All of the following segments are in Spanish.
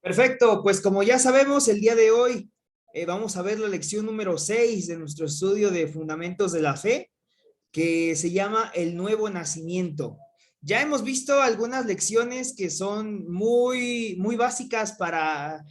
Perfecto, pues como ya sabemos, el día de hoy vamos a ver la lección número 6 de nuestro estudio de Fundamentos de la Fe, que se llama El Nuevo Nacimiento. Ya hemos visto algunas lecciones que son muy básicas para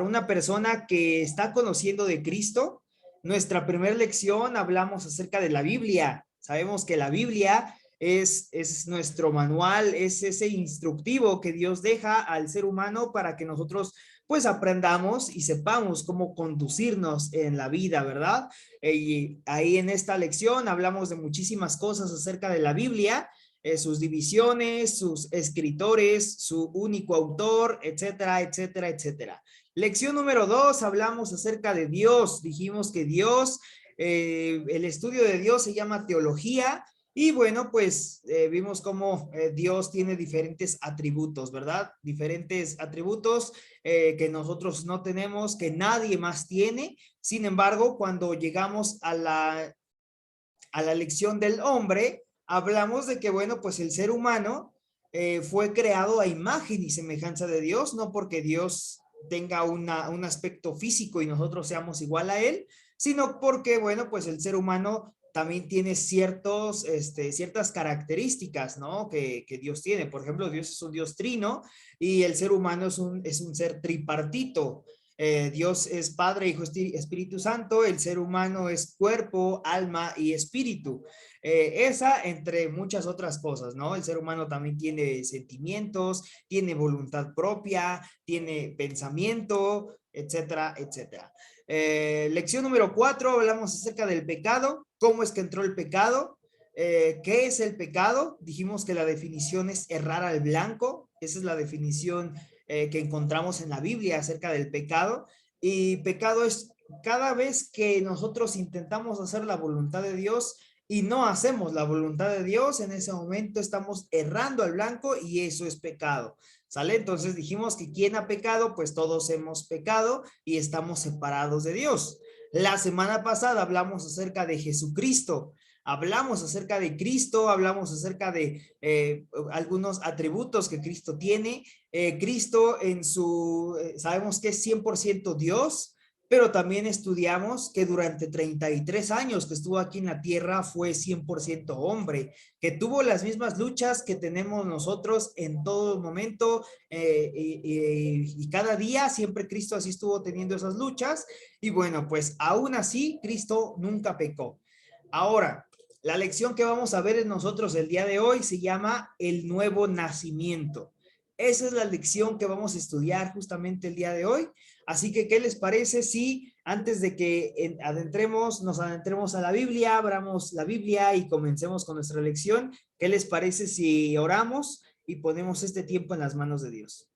una persona que está conociendo de Cristo. Nuestra primera lección hablamos acerca de la Biblia. Sabemos que la Biblia es nuestro manual, es ese instructivo que Dios deja al ser humano para que nosotros pues aprendamos y sepamos cómo conducirnos en la vida, ¿verdad? Y ahí en esta lección hablamos de muchísimas cosas acerca de la Biblia, sus divisiones, sus escritores, su único autor, etcétera, etcétera, etcétera. Lección número 2, hablamos acerca de Dios. Dijimos que Dios, el estudio de Dios se llama teología. Y bueno, pues vimos cómo Dios tiene diferentes atributos, ¿verdad? Diferentes atributos que nosotros no tenemos, que nadie más tiene. Sin embargo, cuando llegamos a la lección del hombre, hablamos de que, bueno, pues el ser humano fue creado a imagen y semejanza de Dios, no porque Dios tenga un aspecto físico y nosotros seamos igual a él, sino porque, bueno, pues el ser humano también tiene ciertas características, ¿no? Que Dios tiene. Por ejemplo, Dios es un Dios trino y el ser humano es un ser tripartito. Dios es Padre, Hijo, Espíritu Santo, el ser humano es cuerpo, alma y espíritu. Esa entre muchas otras cosas, ¿no? El ser humano también tiene sentimientos, tiene voluntad propia, tiene pensamiento, etcétera, etcétera. Lección número 4, hablamos acerca del pecado, cómo es que entró el pecado, ¿qué es el pecado? Dijimos que la definición es errar al blanco, esa es la definición que encontramos en la Biblia acerca del pecado. Y pecado es cada vez que nosotros intentamos hacer la voluntad de Dios y no hacemos la voluntad de Dios, en ese momento estamos errando al blanco y eso es pecado. ¿Sale? Entonces dijimos que quien ha pecado, pues todos hemos pecado y estamos separados de Dios. La semana pasada hablamos acerca de Jesucristo, hablamos acerca de Cristo, hablamos acerca de algunos atributos que Cristo tiene. Cristo sabemos que es 100% Dios, pero también estudiamos que durante 33 años que estuvo aquí en la tierra fue 100% hombre, que tuvo las mismas luchas que tenemos nosotros en todo momento y cada día siempre Cristo así estuvo teniendo esas luchas y bueno, pues aún así Cristo nunca pecó. Ahora, la lección que vamos a ver en nosotros el día de hoy se llama el nuevo nacimiento. Esa es la lección que vamos a estudiar justamente el día de hoy. Así que, ¿qué les parece si antes de que nos adentremos a la Biblia, abramos la Biblia y comencemos con nuestra lección? ¿Qué les parece si oramos y ponemos este tiempo en las manos de Dios?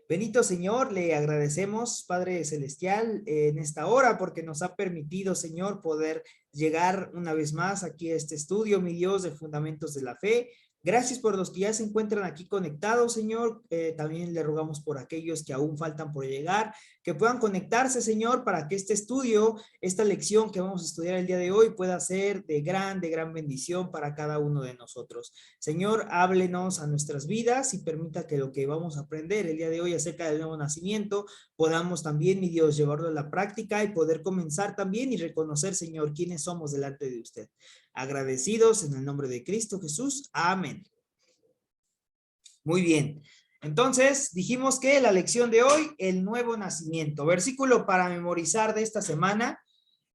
Bendito Señor, le agradecemos, Padre Celestial, en esta hora porque nos ha permitido, Señor, poder llegar una vez más aquí a este estudio, mi Dios, de Fundamentos de la Fe. Gracias por los que ya se encuentran aquí conectados, Señor. También le rogamos por aquellos que aún faltan por llegar, que puedan conectarse, Señor, para que este estudio, esta lección que vamos a estudiar el día de hoy pueda ser de gran bendición para cada uno de nosotros. Señor, háblenos a nuestras vidas y permita que lo que vamos a aprender el día de hoy acerca del nuevo nacimiento, podamos también, mi Dios, llevarlo a la práctica y poder comenzar también y reconocer, Señor, quiénes somos delante de usted. Agradecidos en el nombre de Cristo Jesús. Amén. Muy bien. Entonces, dijimos que la lección de hoy, el nuevo nacimiento. Versículo para memorizar de esta semana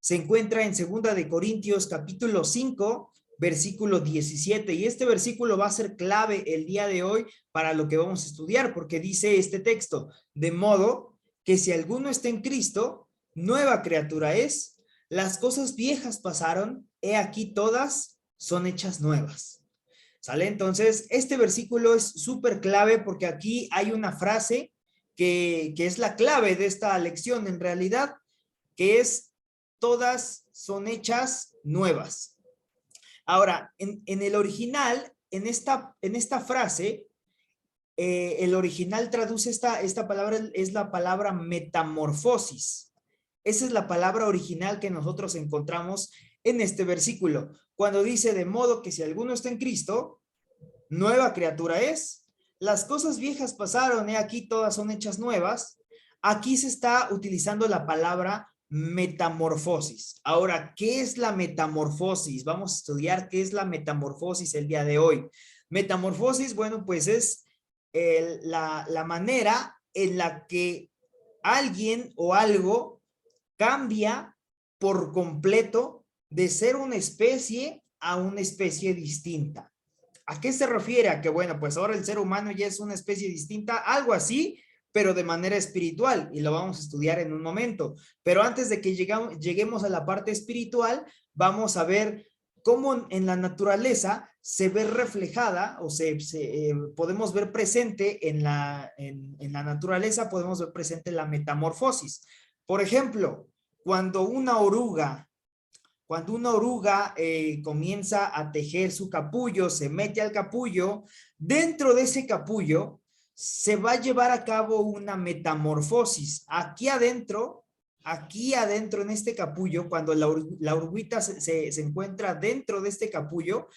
se encuentra en 2 capítulo 5, versículo 17. Y este versículo va a ser clave el día de hoy para lo que vamos a estudiar, porque dice este texto, de modo que si alguno está en Cristo, nueva criatura es, las cosas viejas pasaron, he aquí todas son hechas nuevas. ¿Sale? Entonces, este versículo es súper clave porque aquí hay una frase que es la clave de esta lección en realidad, que es todas son hechas nuevas. Ahora, en el original, en esta frase, el original traduce esta palabra, es la palabra metamorfosis. Esa es la palabra original que nosotros encontramos en este versículo. Cuando dice, de modo que si alguno está en Cristo, nueva criatura es. Las cosas viejas pasaron, he aquí todas son hechas nuevas. Aquí se está utilizando la palabra metamorfosis. Ahora, ¿qué es la metamorfosis? Vamos a estudiar qué es la metamorfosis el día de hoy. Metamorfosis, bueno, pues es la manera en la que alguien o algo cambia por completo de ser una especie a una especie distinta. ¿A qué se refiere? A que, bueno, pues ahora el ser humano ya es una especie distinta, algo así, pero de manera espiritual, y lo vamos a estudiar en un momento. Pero antes de que lleguemos a la parte espiritual, vamos a ver cómo en la naturaleza se ve reflejada, o podemos ver presente en la naturaleza, podemos ver presente la metamorfosis. Por ejemplo, cuando una oruga comienza a tejer su capullo, se mete al capullo, dentro de ese capullo se va a llevar a cabo una metamorfosis. Aquí adentro en este capullo, cuando la oruguita se encuentra dentro de este capullo,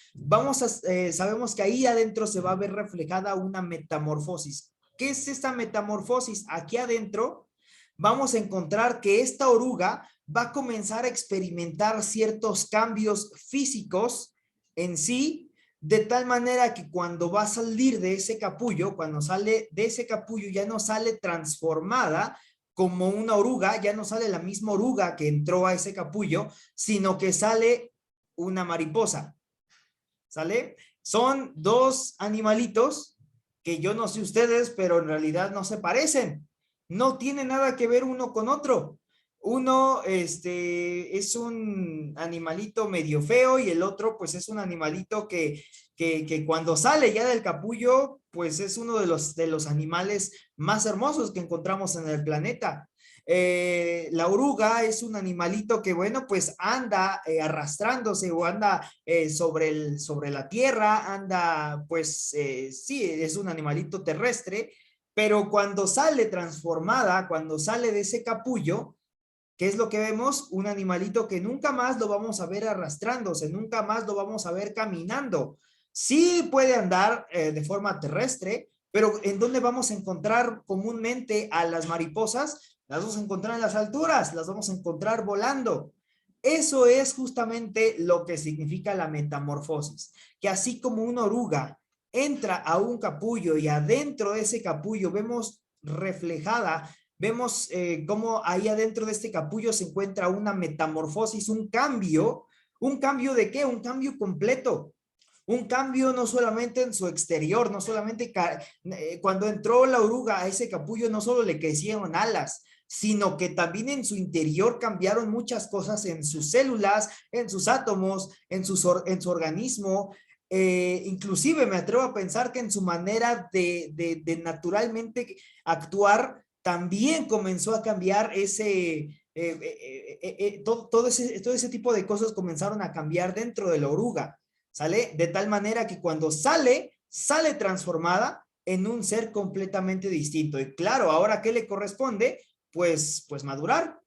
sabemos que ahí adentro se va a ver reflejada una metamorfosis. ¿Qué es esta metamorfosis? Aquí adentro vamos a encontrar que esta oruga va a comenzar a experimentar ciertos cambios físicos en sí, de tal manera que cuando va a salir de ese capullo, cuando sale de ese capullo, ya no sale transformada como una oruga, ya no sale la misma oruga que entró a ese capullo, sino que sale una mariposa. ¿Sale? Son dos animalitos que yo no sé ustedes, pero en realidad no se parecen. No tiene nada que ver uno con otro. Uno es un animalito medio feo y el otro pues es un animalito que cuando sale ya del capullo pues es uno de los animales más hermosos que encontramos en el planeta. La oruga es un animalito que, bueno, pues anda arrastrándose o anda sobre la tierra, anda, pues sí, es un animalito terrestre, pero cuando sale transformada, cuando sale de ese capullo, ¿qué es lo que vemos? Un animalito que nunca más lo vamos a ver arrastrándose, nunca más lo vamos a ver caminando. Sí puede andar de forma terrestre, pero ¿en dónde vamos a encontrar comúnmente a las mariposas? Las vamos a encontrar en las alturas, las vamos a encontrar volando. Eso es justamente lo que significa la metamorfosis, que así como una oruga entra a un capullo y adentro de ese capullo vemos reflejada, vemos cómo ahí adentro de este capullo se encuentra una metamorfosis, ¿un cambio de qué? Un cambio completo. Un cambio no solamente en su exterior, no solamente cuando entró la oruga a ese capullo, no solo le crecieron alas, sino que también en su interior cambiaron muchas cosas en sus células, en sus átomos, en su organismo. Inclusive me atrevo a pensar que en su manera de naturalmente actuar, también comenzó a cambiar todo ese tipo de cosas comenzaron a cambiar dentro de la oruga. ¿Sale? De tal manera que cuando sale transformada en un ser completamente distinto. Y claro, ahora ¿qué le corresponde? Pues madurar.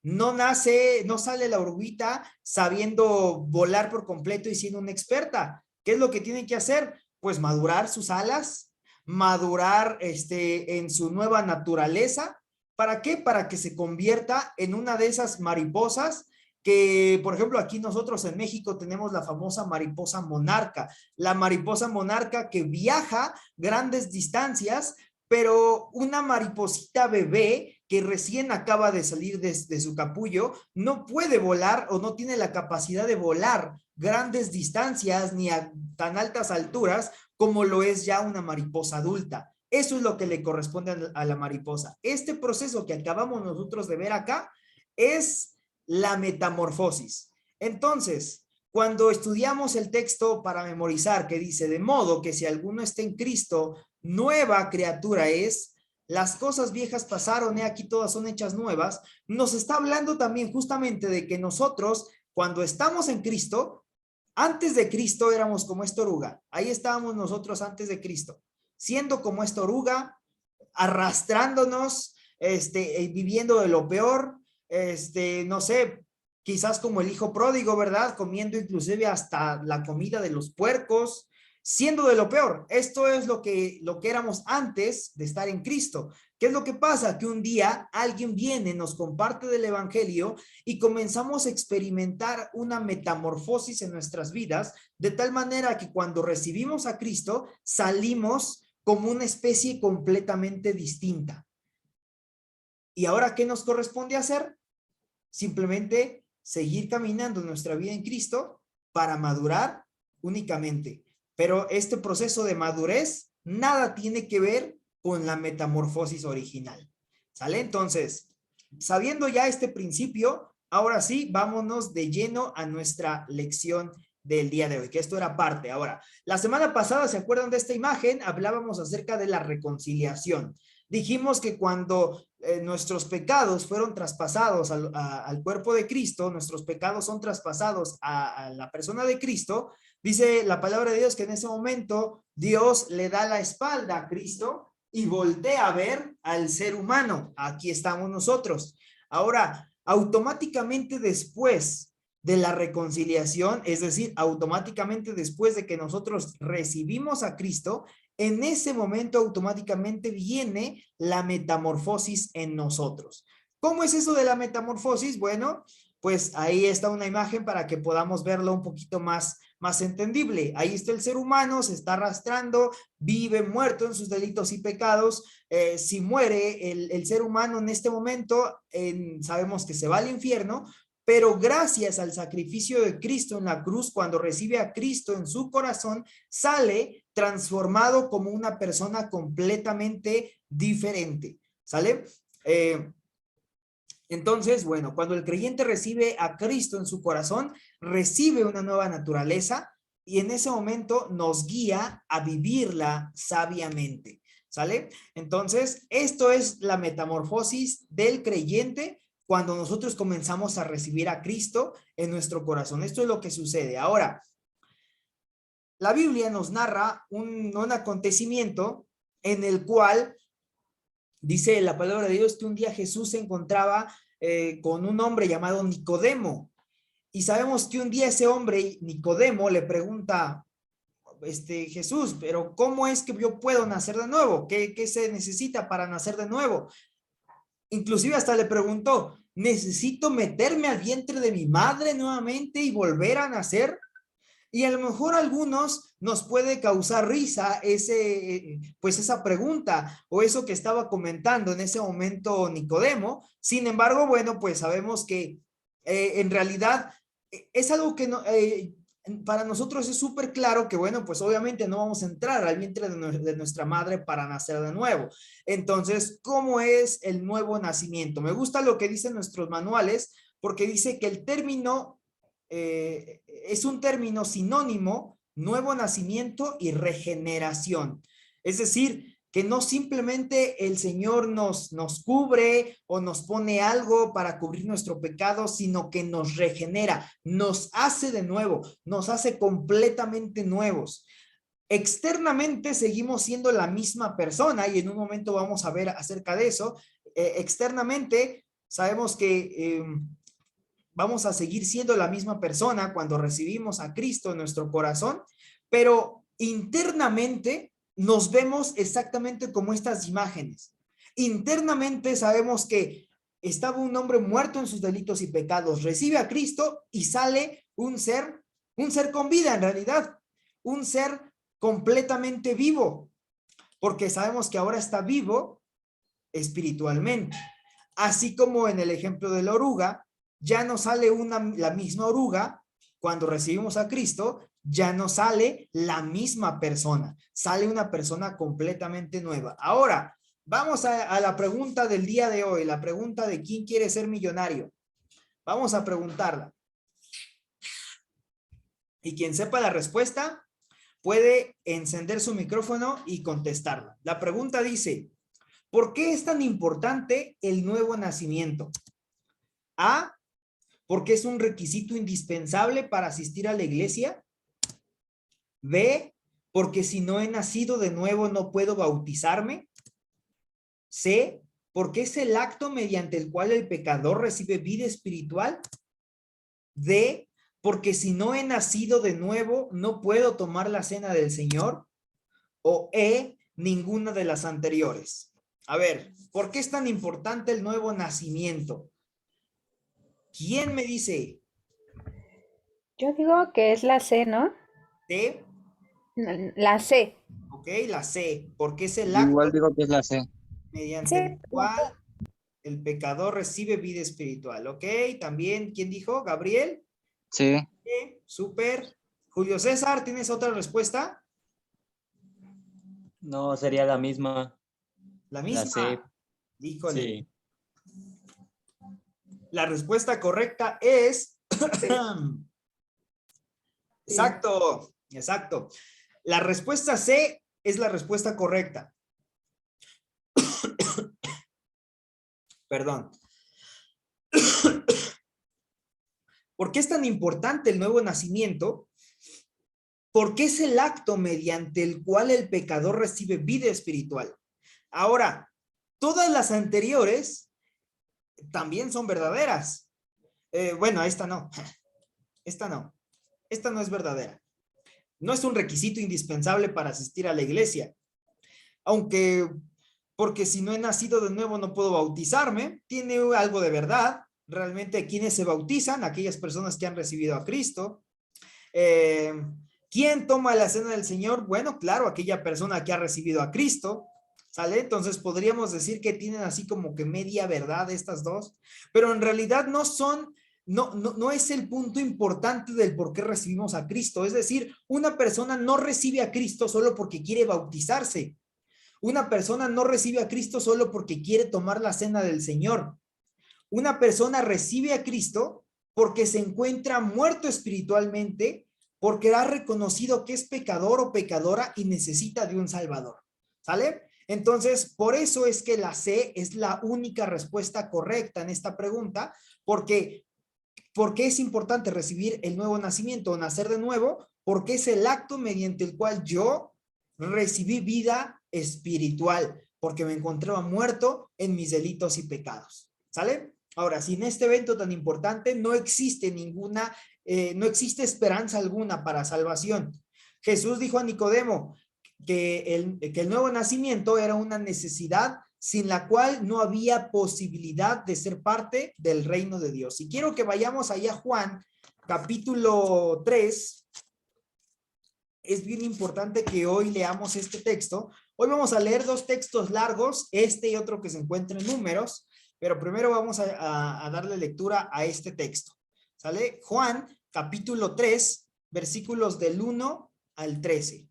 No sale la oruguita sabiendo volar por completo y siendo una experta. ¿Qué es lo que tiene que hacer? Pues madurar sus alas, madurar en su nueva naturaleza. ¿Para qué? Para que se convierta en una de esas mariposas que, por ejemplo, aquí nosotros en México tenemos la famosa mariposa monarca, la mariposa monarca que viaja grandes distancias, pero una mariposita bebé que recién acaba de salir de su capullo no puede volar o no tiene la capacidad de volar grandes distancias ni a tan altas alturas como lo es ya una mariposa adulta. Eso es lo que le corresponde a la mariposa. Este proceso que acabamos nosotros de ver acá es la metamorfosis. Entonces, cuando estudiamos el texto para memorizar que dice, de modo que si alguno está en Cristo, nueva criatura es, las cosas viejas pasaron, aquí todas son hechas nuevas, nos está hablando también justamente de que nosotros, cuando estamos en Cristo, antes de Cristo éramos como esta oruga, ahí estábamos nosotros antes de Cristo, siendo como esta oruga, arrastrándonos, viviendo de lo peor, no sé, quizás como el hijo pródigo, ¿verdad? Comiendo inclusive hasta la comida de los puercos, siendo de lo peor. Esto es lo que éramos antes de estar en Cristo. ¿Qué es lo que pasa? Que un día alguien viene, nos comparte del evangelio y comenzamos a experimentar una metamorfosis en nuestras vidas, de tal manera que cuando recibimos a Cristo, salimos como una especie completamente distinta. ¿Y ahora qué nos corresponde hacer? Simplemente seguir caminando nuestra vida en Cristo para madurar únicamente. Pero este proceso de madurez nada tiene que ver con la metamorfosis original. ¿Sale? Entonces, sabiendo ya este principio, ahora sí, vámonos de lleno a nuestra lección del día de hoy, que esto era parte. Ahora, la semana pasada, ¿se acuerdan de esta imagen? Hablábamos acerca de la reconciliación. Dijimos que cuando nuestros pecados fueron traspasados al cuerpo de Cristo, nuestros pecados son traspasados a la persona de Cristo, dice la palabra de Dios que en ese momento Dios le da la espalda a Cristo y voltea a ver al ser humano. Aquí estamos nosotros. Ahora, automáticamente después de la reconciliación, es decir, automáticamente después de que nosotros recibimos a Cristo, en ese momento automáticamente viene la metamorfosis en nosotros. ¿Cómo es eso de la metamorfosis? Bueno, pues ahí está una imagen para que podamos verlo un poquito más entendible. Ahí está el ser humano, se está arrastrando, vive muerto en sus delitos y pecados. Si muere el ser humano en este momento, sabemos que se va al infierno, pero gracias al sacrificio de Cristo en la cruz, cuando recibe a Cristo en su corazón, sale transformado como una persona completamente diferente. ¿Sale? Entonces, bueno, cuando el creyente recibe a Cristo en su corazón, recibe una nueva naturaleza y en ese momento nos guía a vivirla sabiamente. ¿Sale? Entonces, esto es la metamorfosis del creyente cuando nosotros comenzamos a recibir a Cristo en nuestro corazón. Esto es lo que sucede. Ahora, la Biblia nos narra un acontecimiento en el cual dice la palabra de Dios que un día Jesús se encontraba con un hombre llamado Nicodemo. Y sabemos que un día ese hombre, Nicodemo, le pregunta, Jesús, pero ¿cómo es que yo puedo nacer de nuevo? ¿Qué se necesita para nacer de nuevo? Inclusive hasta le preguntó, ¿necesito meterme al vientre de mi madre nuevamente y volver a nacer? Y a lo mejor a algunos nos puede causar risa pues esa pregunta o eso que estaba comentando en ese momento Nicodemo. Sin embargo, bueno, pues sabemos que en realidad es algo que no, para nosotros es súper claro que, bueno, pues obviamente no vamos a entrar al vientre de nuestra madre para nacer de nuevo. Entonces, ¿cómo es el nuevo nacimiento? Me gusta lo que dicen nuestros manuales porque dice que el término es un término sinónimo, nuevo nacimiento y regeneración. Es decir, que no simplemente el Señor nos cubre o nos pone algo para cubrir nuestro pecado, sino que nos regenera, nos hace de nuevo, nos hace completamente nuevos. Externamente seguimos siendo la misma persona y en un momento vamos a ver acerca de eso. Externamente sabemos que vamos a seguir siendo la misma persona cuando recibimos a Cristo en nuestro corazón, pero internamente nos vemos exactamente como estas imágenes. Internamente sabemos que estaba un hombre muerto en sus delitos y pecados, recibe a Cristo y sale un ser con vida en realidad, un ser completamente vivo, porque sabemos que ahora está vivo espiritualmente. Así como en el ejemplo de la oruga, ya no sale la misma oruga cuando recibimos a Cristo, ya no sale la misma persona, sale una persona completamente nueva. Ahora, vamos a la pregunta del día de hoy, la pregunta de quién quiere ser millonario. Vamos a preguntarla. Y quien sepa la respuesta puede encender su micrófono y contestarla. La pregunta dice, ¿por qué es tan importante el nuevo nacimiento? A, porque es un requisito indispensable para asistir a la iglesia. B, porque si no he nacido de nuevo no puedo bautizarme. C, porque es el acto mediante el cual el pecador recibe vida espiritual. D, porque si no he nacido de nuevo, no puedo tomar la cena del Señor, o E, ninguna de las anteriores. A ver, ¿por qué es tan importante el nuevo nacimiento? ¿Quién me dice? Yo digo que es la C, ¿no? D, La C. ok, la C, porque es el Yo igual acto digo que es la C. Sí. mediante el cual el pecador recibe vida espiritual, ok. También, ¿quién dijo? Gabriel. Sí. Súper. Julio César, ¿tienes otra respuesta? No, sería la misma, La la C. misma. Híjole. Sí. La respuesta correcta es... Exacto, exacto. La respuesta C es la respuesta correcta. Perdón. ¿Por qué es tan importante el nuevo nacimiento? Porque es el acto mediante el cual el pecador recibe vida espiritual. Ahora, todas las anteriores también son verdaderas. Bueno, esta no. Esta no. Esta no es verdadera. No es un requisito indispensable para asistir a la iglesia. Aunque, porque si no he nacido de nuevo no puedo bautizarme, tiene algo de verdad. Realmente, ¿quiénes se bautizan? Aquellas personas que han recibido a Cristo. ¿Quién toma la cena del Señor? Bueno, claro, aquella persona que ha recibido a Cristo, ¿sale? Entonces podríamos decir que tienen así como que media verdad estas dos, pero en realidad no son, no es el punto importante del por qué recibimos a Cristo. Es decir, una persona no recibe a Cristo solo porque quiere bautizarse. Una persona no recibe a Cristo solo porque quiere tomar la cena del Señor. Una persona recibe a Cristo porque se encuentra muerto espiritualmente, porque ha reconocido que es pecador o pecadora y necesita de un Salvador. ¿Sale? Entonces, por eso es que la C es la única respuesta correcta en esta pregunta, porque es importante recibir el nuevo nacimiento o nacer de nuevo, porque es el acto mediante el cual yo recibí vida espiritual, porque me encontraba muerto en mis delitos y pecados. ¿Sale? Ahora, sin este evento tan importante, no existe no existe esperanza alguna para salvación. Jesús dijo a Nicodemo que el nuevo nacimiento era una necesidad sin la cual no había posibilidad de ser parte del reino de Dios. Y quiero que vayamos allá a Juan, capítulo 3. Es bien importante que hoy leamos este texto. Hoy vamos a leer dos textos largos, este y otro que se encuentra en Números, pero primero vamos a darle lectura a este texto. ¿Sale? Juan, capítulo 3, versículos del 1 al 13.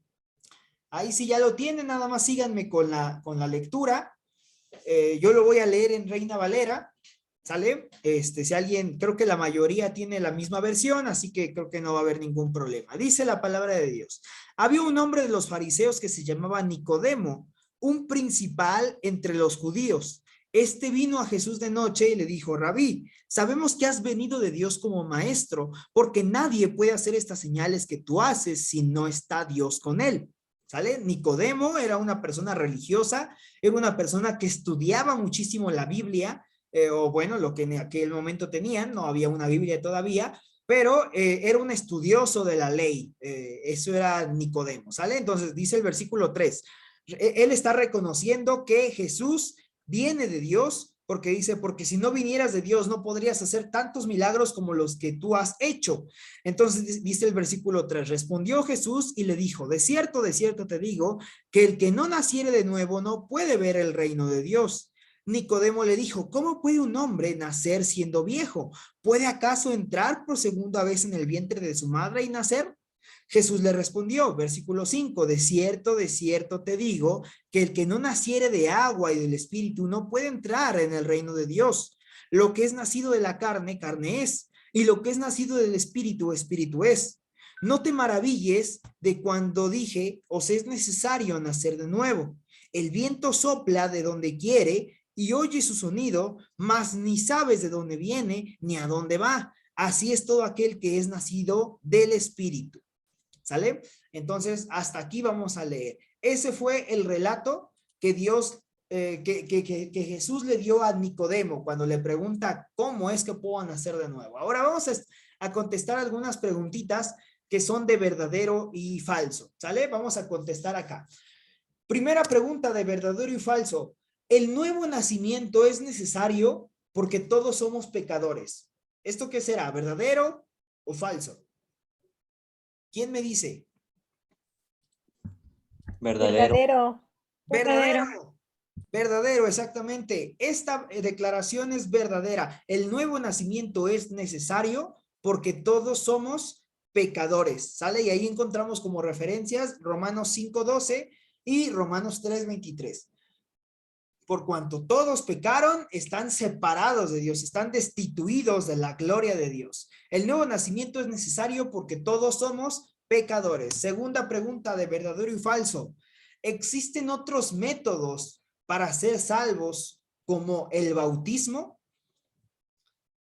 Ahí sí ya lo tienen, nada más síganme con la lectura. Yo lo voy a leer en Reina Valera, ¿sale? Si alguien, creo que la mayoría tiene la misma versión, así que creo que no va a haber ningún problema. Dice la palabra de Dios. Había un hombre de los fariseos que se llamaba Nicodemo, un principal entre los judíos. Este vino a Jesús de noche y le dijo: Rabí, sabemos que has venido de Dios como maestro, porque nadie puede hacer estas señales que tú haces si no está Dios con él. ¿Sale? Nicodemo era una persona religiosa, era una persona que estudiaba muchísimo la Biblia, o bueno, lo que en aquel momento tenían, no había una Biblia todavía, pero era un estudioso de la ley, eso era Nicodemo, ¿sale? Entonces dice el versículo 3, él está reconociendo que Jesús viene de Dios, porque dice, porque si no vinieras de Dios no podrías hacer tantos milagros como los que tú has hecho. Entonces dice el versículo 3, respondió Jesús y le dijo: de cierto te digo, que el que no naciere de nuevo no puede ver el reino de Dios. Nicodemo le dijo: ¿cómo puede un hombre nacer siendo viejo? ¿Puede acaso entrar por segunda vez en el vientre de su madre y nacer? Jesús le respondió, versículo 5, de cierto te digo, que el que no naciere de agua y del Espíritu no puede entrar en el reino de Dios. Lo que es nacido de la carne, carne es, y lo que es nacido del Espíritu, Espíritu es. No te maravilles de cuando dije, os es necesario nacer de nuevo. El viento sopla de donde quiere y oye su sonido, mas ni sabes de dónde viene ni a dónde va. Así es todo aquel que es nacido del Espíritu. ¿Sale? Entonces, hasta aquí vamos a leer. Ese fue el relato que Dios, que Jesús le dio a Nicodemo cuando le pregunta cómo es que puedo nacer de nuevo. Ahora vamos a contestar algunas preguntitas que son de verdadero y falso, ¿sale? Vamos a contestar acá. Primera pregunta de verdadero y falso. ¿El nuevo nacimiento es necesario porque todos somos pecadores? ¿Esto qué será? ¿Verdadero o falso? ¿Quién me dice? Verdadero. Verdadero. Verdadero. Verdadero, exactamente. Esta declaración es verdadera. El nuevo nacimiento es necesario porque todos somos pecadores, ¿sale? Y ahí encontramos como referencias Romanos 5:12 y Romanos 3:23. Por cuanto todos pecaron, están separados de Dios, están destituidos de la gloria de Dios. El nuevo nacimiento es necesario porque todos somos pecadores. Segunda pregunta de verdadero y falso. ¿Existen otros métodos para ser salvos como el bautismo?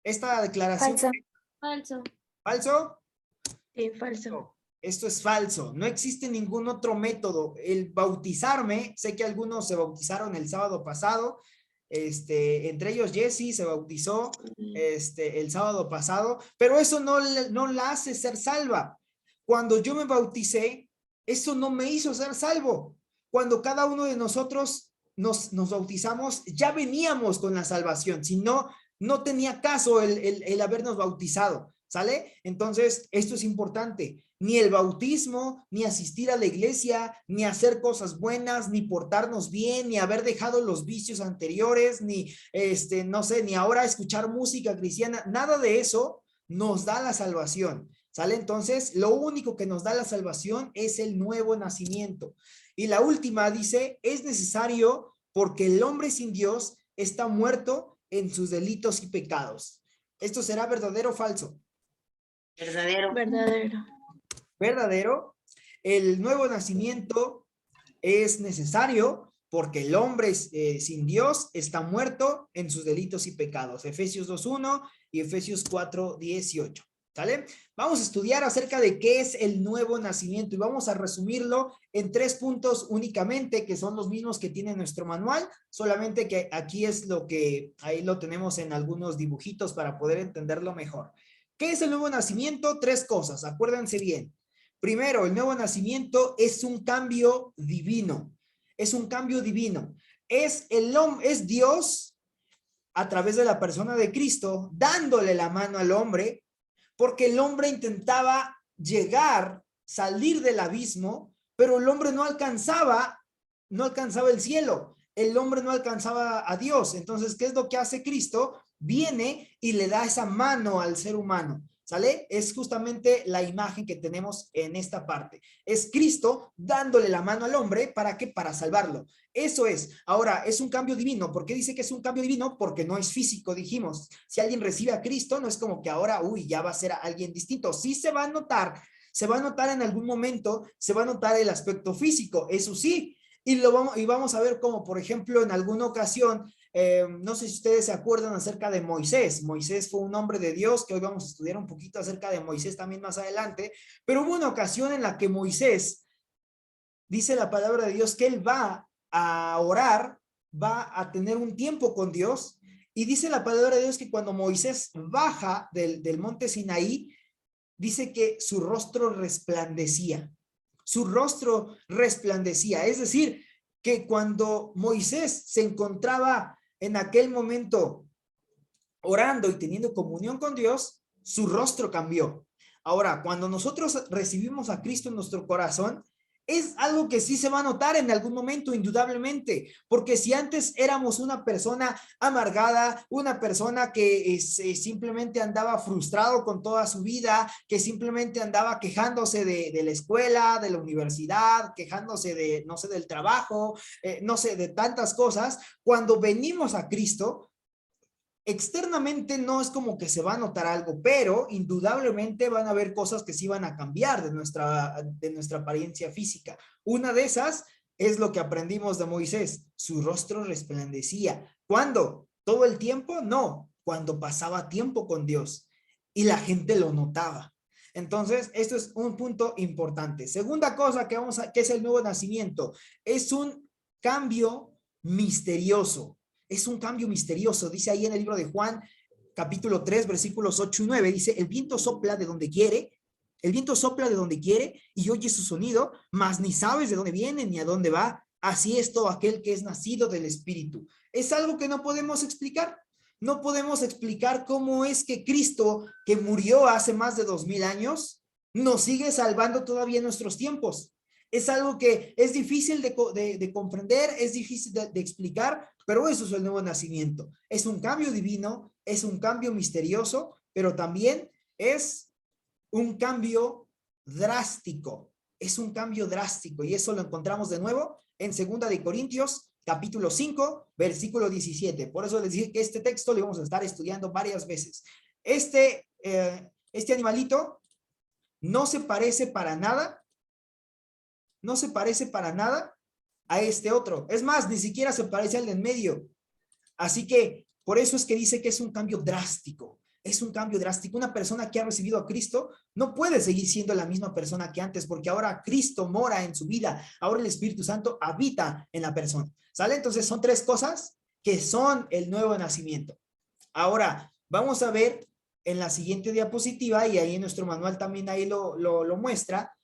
Esta declaración. Falso. Falso. ¿Falso? Sí, falso. Esto es falso. No existe ningún otro método. El bautizarme, sé que algunos se bautizaron el sábado pasado, entre ellos Jesse se bautizó el sábado pasado, pero eso no la hace ser salva. Cuando yo me bauticé, eso no me hizo ser salvo. Cuando cada uno de nosotros nos bautizamos, ya veníamos con la salvación, si no, no tenía caso el habernos bautizado, ¿sale? Entonces, esto es importante. Ni el bautismo, ni asistir a la iglesia, ni hacer cosas buenas, ni portarnos bien, ni haber dejado los vicios anteriores, ni, no sé, ni ahora escuchar música cristiana, nada de eso nos da la salvación, ¿sale? Entonces, lo único que nos da la salvación es el nuevo nacimiento. Y la última dice, es necesario porque el hombre sin Dios está muerto en sus delitos y pecados. ¿Esto será verdadero o falso? Verdadero. Verdadero. Verdadero. El nuevo nacimiento es necesario porque el hombre sin Dios está muerto en sus delitos y pecados. Efesios 2:1 y Efesios 4:18. ¿Sale? Vamos a estudiar acerca de qué es el nuevo nacimiento y vamos a resumirlo en 3 puntos únicamente, que son los mismos que tiene nuestro manual, solamente que aquí es lo que ahí lo tenemos en algunos dibujitos para poder entenderlo mejor. ¿Qué es el nuevo nacimiento? 3 cosas, acuérdense bien. Primero, el nuevo nacimiento es un cambio divino. Es un cambio divino. Es Dios a través de la persona de Cristo dándole la mano al hombre, porque el hombre intentaba salir del abismo, pero el hombre no alcanzaba el cielo. El hombre no alcanzaba a Dios. Entonces, ¿qué es lo que hace Cristo? Viene y le da esa mano al ser humano. ¿Sale? Es justamente la imagen que tenemos en esta parte. Es Cristo dándole la mano al hombre, ¿para qué? Para salvarlo. Eso es. Ahora, es un cambio divino. ¿Por qué dice que es un cambio divino? Porque no es físico, dijimos. Si alguien recibe a Cristo, no es como que ahora, ya va a ser alguien distinto. Sí se va a notar en algún momento, se va a notar el aspecto físico, eso sí. Y vamos a ver como, por ejemplo, en alguna ocasión, no sé si ustedes se acuerdan acerca de Moisés. Moisés fue un hombre de Dios, que hoy vamos a estudiar un poquito acerca de Moisés también más adelante, pero hubo una ocasión en la que Moisés, dice la palabra de Dios, que él va a orar, va a tener un tiempo con Dios, y dice la palabra de Dios que cuando Moisés baja del monte Sinaí, dice que su rostro resplandecía. Su rostro resplandecía. Es decir, que cuando Moisés se encontraba en aquel momento orando y teniendo comunión con Dios, su rostro cambió. Ahora, cuando nosotros recibimos a Cristo en nuestro corazón, es algo que sí se va a notar en algún momento, indudablemente, porque si antes éramos una persona amargada, una persona que simplemente andaba frustrado con toda su vida, que simplemente andaba quejándose de la escuela, de la universidad, quejándose de, no sé, del trabajo, no sé, de tantas cosas, cuando venimos a Cristo, externamente no es como que se va a notar algo, pero indudablemente van a haber cosas que sí van a cambiar de nuestra apariencia física. Una de esas es lo que aprendimos de Moisés. Su rostro resplandecía. ¿Cuándo? ¿Todo el tiempo? No, cuando pasaba tiempo con Dios y la gente lo notaba. Entonces, esto es un punto importante. Segunda cosa que es el nuevo nacimiento. Es un cambio misterioso. Es un cambio misterioso. Dice ahí en el libro de Juan, capítulo 3, versículos 8 y 9, dice, el viento sopla de donde quiere, y oyes su sonido, mas ni sabes de dónde viene ni a dónde va. Así es todo aquel que es nacido del Espíritu. Es algo que no podemos explicar. No podemos explicar cómo es que Cristo, que murió hace más de 2000 años, nos sigue salvando todavía en nuestros tiempos. Es algo que es difícil de comprender, es difícil de explicar, pero eso es el nuevo nacimiento. Es un cambio divino, es un cambio misterioso, pero también es un cambio drástico. Es un cambio drástico y eso lo encontramos de nuevo en 2 de Corintios, capítulo 5, versículo 17. Por eso les dije que este texto lo vamos a estar estudiando varias veces. Este animalito no se parece para nada, a este otro. Es más, ni siquiera se parece al de en medio. Así que por eso es que dice que es un cambio drástico. Es un cambio drástico. Una persona que ha recibido a Cristo no puede seguir siendo la misma persona que antes, porque ahora Cristo mora en su vida. Ahora el Espíritu Santo habita en la persona. ¿Sale? Entonces son tres cosas que son el nuevo nacimiento. Ahora vamos a ver en la siguiente diapositiva, y ahí en nuestro manual también ahí lo muestra,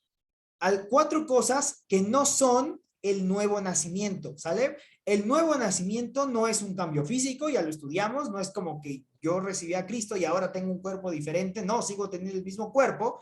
cuatro cosas que no son el nuevo nacimiento, ¿sale? El nuevo nacimiento no es un cambio físico, ya lo estudiamos, no es como que yo recibí a Cristo y ahora tengo un cuerpo diferente, no, sigo teniendo el mismo cuerpo,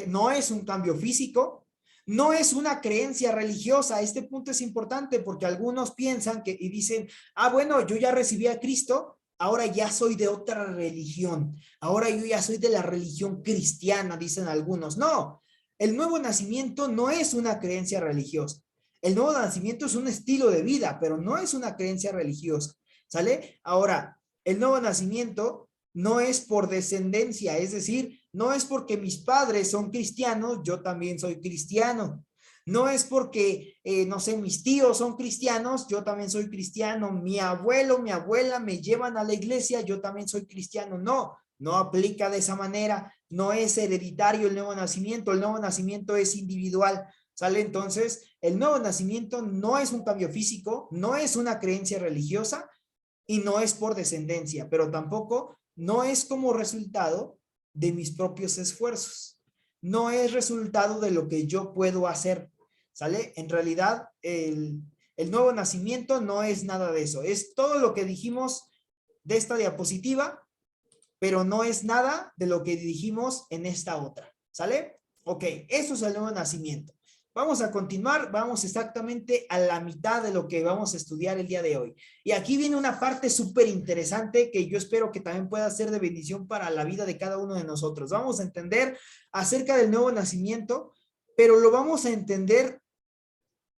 no es un cambio físico, no es una creencia religiosa. Este punto es importante porque algunos piensan y dicen, bueno, yo ya recibí a Cristo, ahora ya soy de otra religión, ahora yo ya soy de la religión cristiana, dicen algunos. No, el nuevo nacimiento no es una creencia religiosa. El nuevo nacimiento es un estilo de vida, pero no es una creencia religiosa, ¿sale? Ahora, el nuevo nacimiento no es por descendencia, es decir, no es porque mis padres son cristianos, yo también soy cristiano. No es porque, no sé, mis tíos son cristianos, yo también soy cristiano. Mi abuelo, mi abuela me llevan a la iglesia, yo también soy cristiano. No, no aplica de esa manera. No es hereditario el nuevo nacimiento es individual. ¿Sale? Entonces, el nuevo nacimiento no es un cambio físico, no es una creencia religiosa y no es por descendencia, pero tampoco no es como resultado de mis propios esfuerzos. No es resultado de lo que yo puedo hacer. ¿Sale? En realidad, el nuevo nacimiento no es nada de eso. Es todo lo que dijimos de esta diapositiva, pero no es nada de lo que dijimos en esta otra. ¿Sale? Ok, eso es el nuevo nacimiento. Vamos a continuar, vamos exactamente a la mitad de lo que vamos a estudiar el día de hoy. Y aquí viene una parte súper interesante que yo espero que también pueda ser de bendición para la vida de cada uno de nosotros. Vamos a entender acerca del nuevo nacimiento, pero lo vamos a entender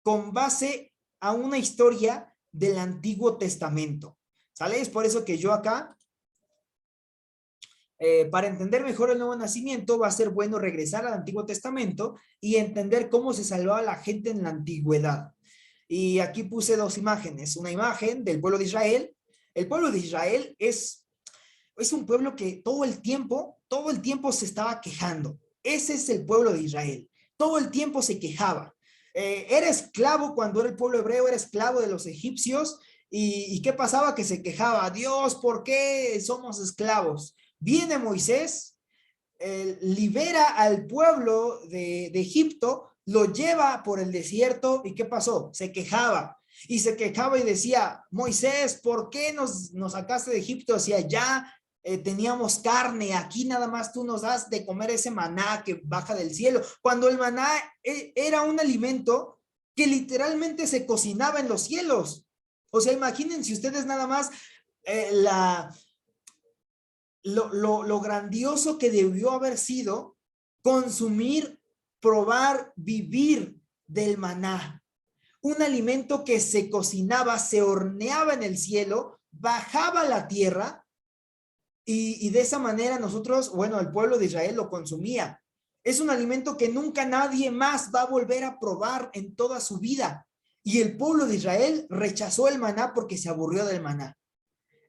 con base a una historia del Antiguo Testamento. ¿Sale? Es por eso que yo acá, para entender mejor el nuevo nacimiento, va a ser bueno regresar al Antiguo Testamento y entender cómo se salvaba la gente en la antigüedad. Y aquí puse dos imágenes. Una imagen del pueblo de Israel. El pueblo de Israel es un pueblo que todo el tiempo se estaba quejando. Ese es el pueblo de Israel. Todo el tiempo se quejaba. Era esclavo cuando era el pueblo hebreo, era esclavo de los egipcios. ¿Y qué pasaba? Que se quejaba. Dios, ¿por qué somos esclavos? Viene Moisés, libera al pueblo de Egipto, lo lleva por el desierto. ¿Y qué pasó? Se quejaba. Y se quejaba y decía, Moisés, ¿por qué nos sacaste de Egipto? Hacia allá teníamos carne, aquí nada más tú nos das de comer ese maná que baja del cielo. Cuando el maná era un alimento que literalmente se cocinaba en los cielos. O sea, imagínense ustedes nada más lo grandioso que debió haber sido consumir, probar, vivir del maná. Un alimento que se cocinaba, se horneaba en el cielo, bajaba a la tierra y de esa manera nosotros, bueno, el pueblo de Israel lo consumía. Es un alimento que nunca nadie más va a volver a probar en toda su vida. Y el pueblo de Israel rechazó el maná porque se aburrió del maná.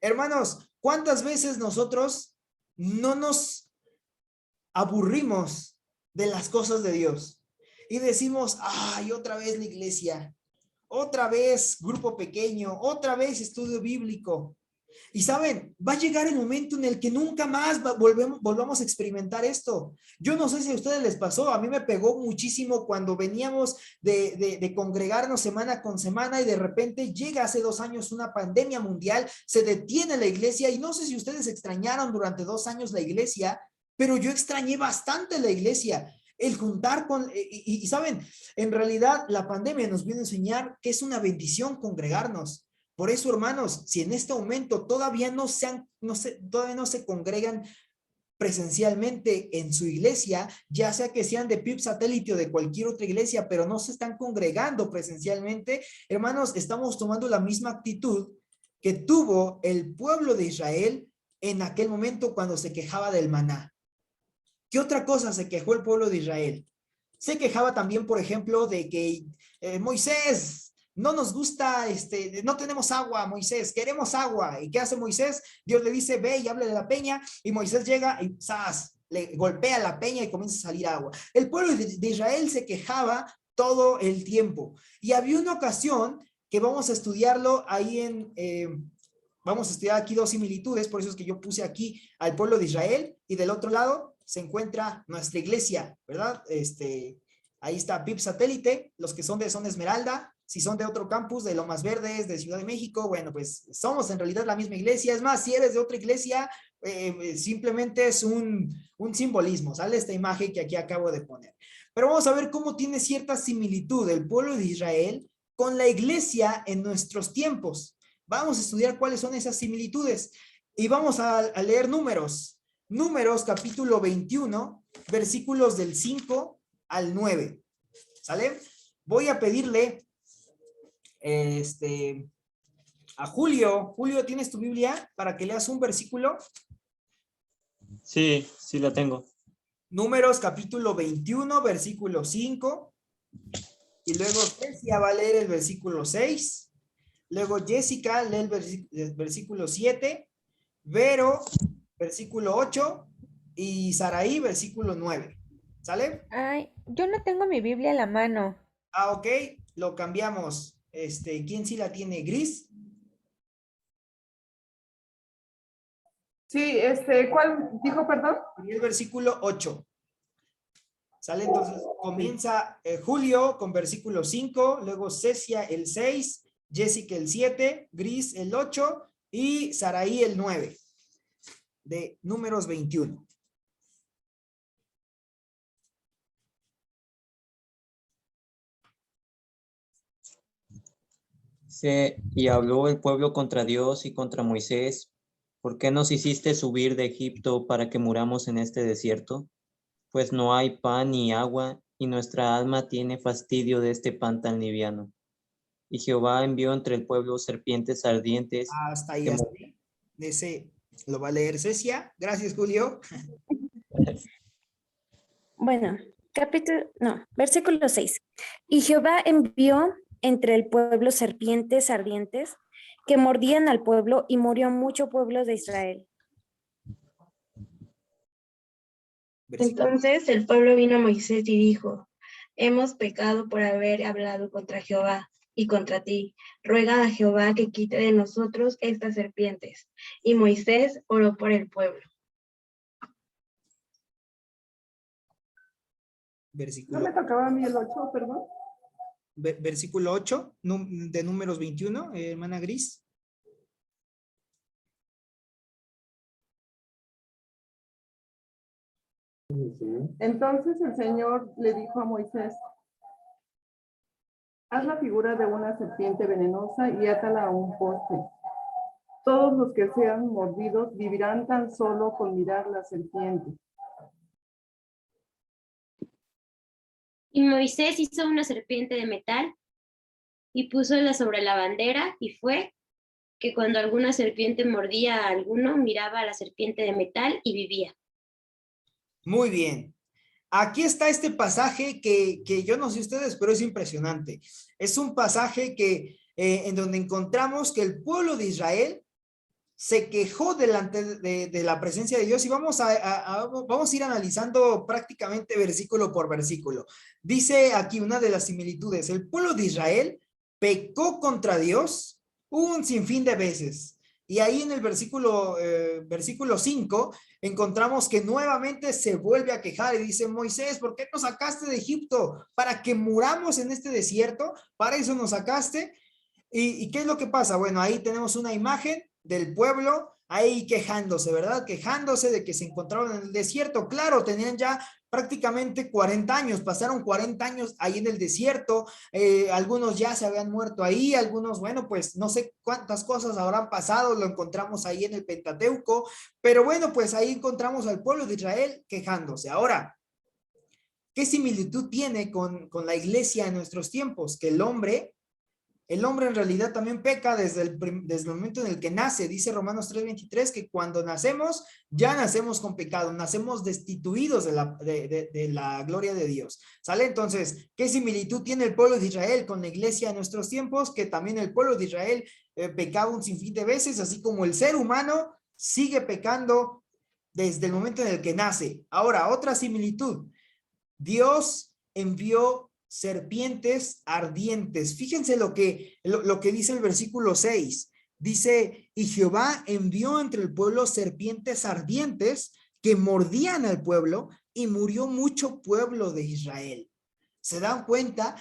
Hermanos, ¿cuántas veces nosotros no nos aburrimos de las cosas de Dios? Y decimos, ay, otra vez la iglesia, otra vez grupo pequeño, otra vez estudio bíblico. Y saben, va a llegar el momento en el que nunca más volvamos a experimentar esto. Yo no sé si a ustedes les pasó, a mí me pegó muchísimo cuando veníamos de congregarnos semana con semana y de repente llega hace 2 años una pandemia mundial, se detiene la iglesia y no sé si ustedes extrañaron durante 2 años la iglesia, pero yo extrañé bastante la iglesia. El juntar y saben, en realidad la pandemia nos viene a enseñar que es una bendición congregarnos. Por eso, hermanos, si en este momento todavía todavía no se congregan presencialmente en su iglesia, ya sea que sean de PIB Satélite o de cualquier otra iglesia, pero no se están congregando presencialmente, hermanos, estamos tomando la misma actitud que tuvo el pueblo de Israel en aquel momento cuando se quejaba del maná. ¿Qué otra cosa se quejó el pueblo de Israel? Se quejaba también, por ejemplo, de que Moisés, no nos gusta, no tenemos agua, Moisés, queremos agua. ¿Y qué hace Moisés? Dios le dice, ve y hable de la peña, y Moisés llega y ¡zas! Le golpea la peña y comienza a salir agua. El pueblo de Israel se quejaba todo el tiempo. Y había una ocasión que vamos a estudiarlo ahí vamos a estudiar aquí 2 similitudes, por eso es que yo puse aquí al pueblo de Israel, y del otro lado se encuentra nuestra iglesia, ¿verdad? Ahí está PIB Satélite, los que son de Zona Esmeralda, si son de otro campus, de Lomas Verdes, de Ciudad de México, bueno, pues somos en realidad la misma iglesia. Es más, si eres de otra iglesia, simplemente es un simbolismo, ¿sale? Esta imagen que aquí acabo de poner. Pero vamos a ver cómo tiene cierta similitud el pueblo de Israel con la iglesia en nuestros tiempos. Vamos a estudiar cuáles son esas similitudes y vamos a leer Números. Números capítulo 21, versículos del 5 al 9. ¿Sale? Voy a pedirle a Julio. Julio, ¿tienes tu Biblia para que leas un versículo? Sí, sí la tengo. Números capítulo 21, versículo 5. Y luego Cecia va a leer el versículo 6. Luego Jessica lee el versículo 7. Vero, versículo 8. Y Saraí, versículo 9. ¿Sale? Ay, yo no tengo mi Biblia en la mano. Ah, ok. Lo cambiamos. ¿Quién sí la tiene? ¿Gris? Sí, ¿cuál dijo, perdón? Y el versículo 8. ¿Sale? Entonces comienza Julio con versículo 5, luego Cecia el 6, Jessica el 7, Gris el 8 y Saraí el 9 de Números 21. Y habló el pueblo contra Dios y contra Moisés. ¿Por qué nos hiciste subir de Egipto para que muramos en este desierto? Pues no hay pan ni agua, y nuestra alma tiene fastidio de este pan tan liviano. Y Jehová envió entre el pueblo serpientes ardientes. Hasta ahí, hasta ahí. Ese lo va a leer Cecia. Gracias, Julio. Bueno, versículo 6. Y Jehová envió entre el pueblo serpientes ardientes que mordían al pueblo, y murió mucho pueblo de Israel. Entonces el pueblo vino a Moisés y dijo, hemos pecado por haber hablado contra Jehová y contra ti. Ruega a Jehová que quite de nosotros estas serpientes. Y Moisés oró por el pueblo. Versículo, ¿No me tocaba a mí el 8, perdón? versículo 8 de Números 21, hermana Gris. Entonces el Señor le dijo a Moisés, haz la figura de una serpiente venenosa y átala a un poste. Todos los que sean mordidos vivirán tan solo con mirar la serpiente. Y Moisés hizo una serpiente de metal y púsola sobre la bandera, y fue que cuando alguna serpiente mordía a alguno, miraba a la serpiente de metal y vivía. Muy bien. Aquí está este pasaje que yo no sé ustedes, pero es impresionante. Es un pasaje en donde encontramos que el pueblo de Israel se quejó delante de la presencia de Dios y vamos a ir analizando prácticamente versículo por versículo. Dice aquí una de las similitudes: el pueblo de Israel pecó contra Dios un sinfín de veces Y ahí en el versículo 5 encontramos que nuevamente se vuelve a quejar y dice, Moisés, ¿por qué nos sacaste de Egipto? ¿Para que muramos en este desierto? ¿Para eso nos sacaste? ¿Y qué es lo que pasa? Bueno, ahí tenemos una imagen del pueblo ahí quejándose, ¿verdad? Quejándose de que se encontraban en el desierto. Claro, tenían ya prácticamente 40 años, pasaron 40 años ahí en el desierto, algunos ya se habían muerto ahí, algunos, bueno, pues no sé cuántas cosas habrán pasado, lo encontramos ahí en el Pentateuco, pero bueno, pues ahí encontramos al pueblo de Israel quejándose. Ahora, ¿qué similitud tiene con la iglesia en nuestros tiempos? Que el hombre en realidad también peca desde el momento en el que nace. Dice Romanos 3:23 que cuando nacemos, ya nacemos con pecado, nacemos destituidos de la gloria de Dios. ¿Sale? Entonces, ¿qué similitud tiene el pueblo de Israel con la iglesia en nuestros tiempos? Que también el pueblo de Israel pecaba un sinfín de veces, así como el ser humano sigue pecando desde el momento en el que nace. Ahora, otra similitud. Dios envió serpientes ardientes. Fíjense lo que dice el versículo 6. Dice, y Jehová envió entre el pueblo serpientes ardientes que mordían al pueblo y murió mucho pueblo de Israel. ¿Se dan cuenta?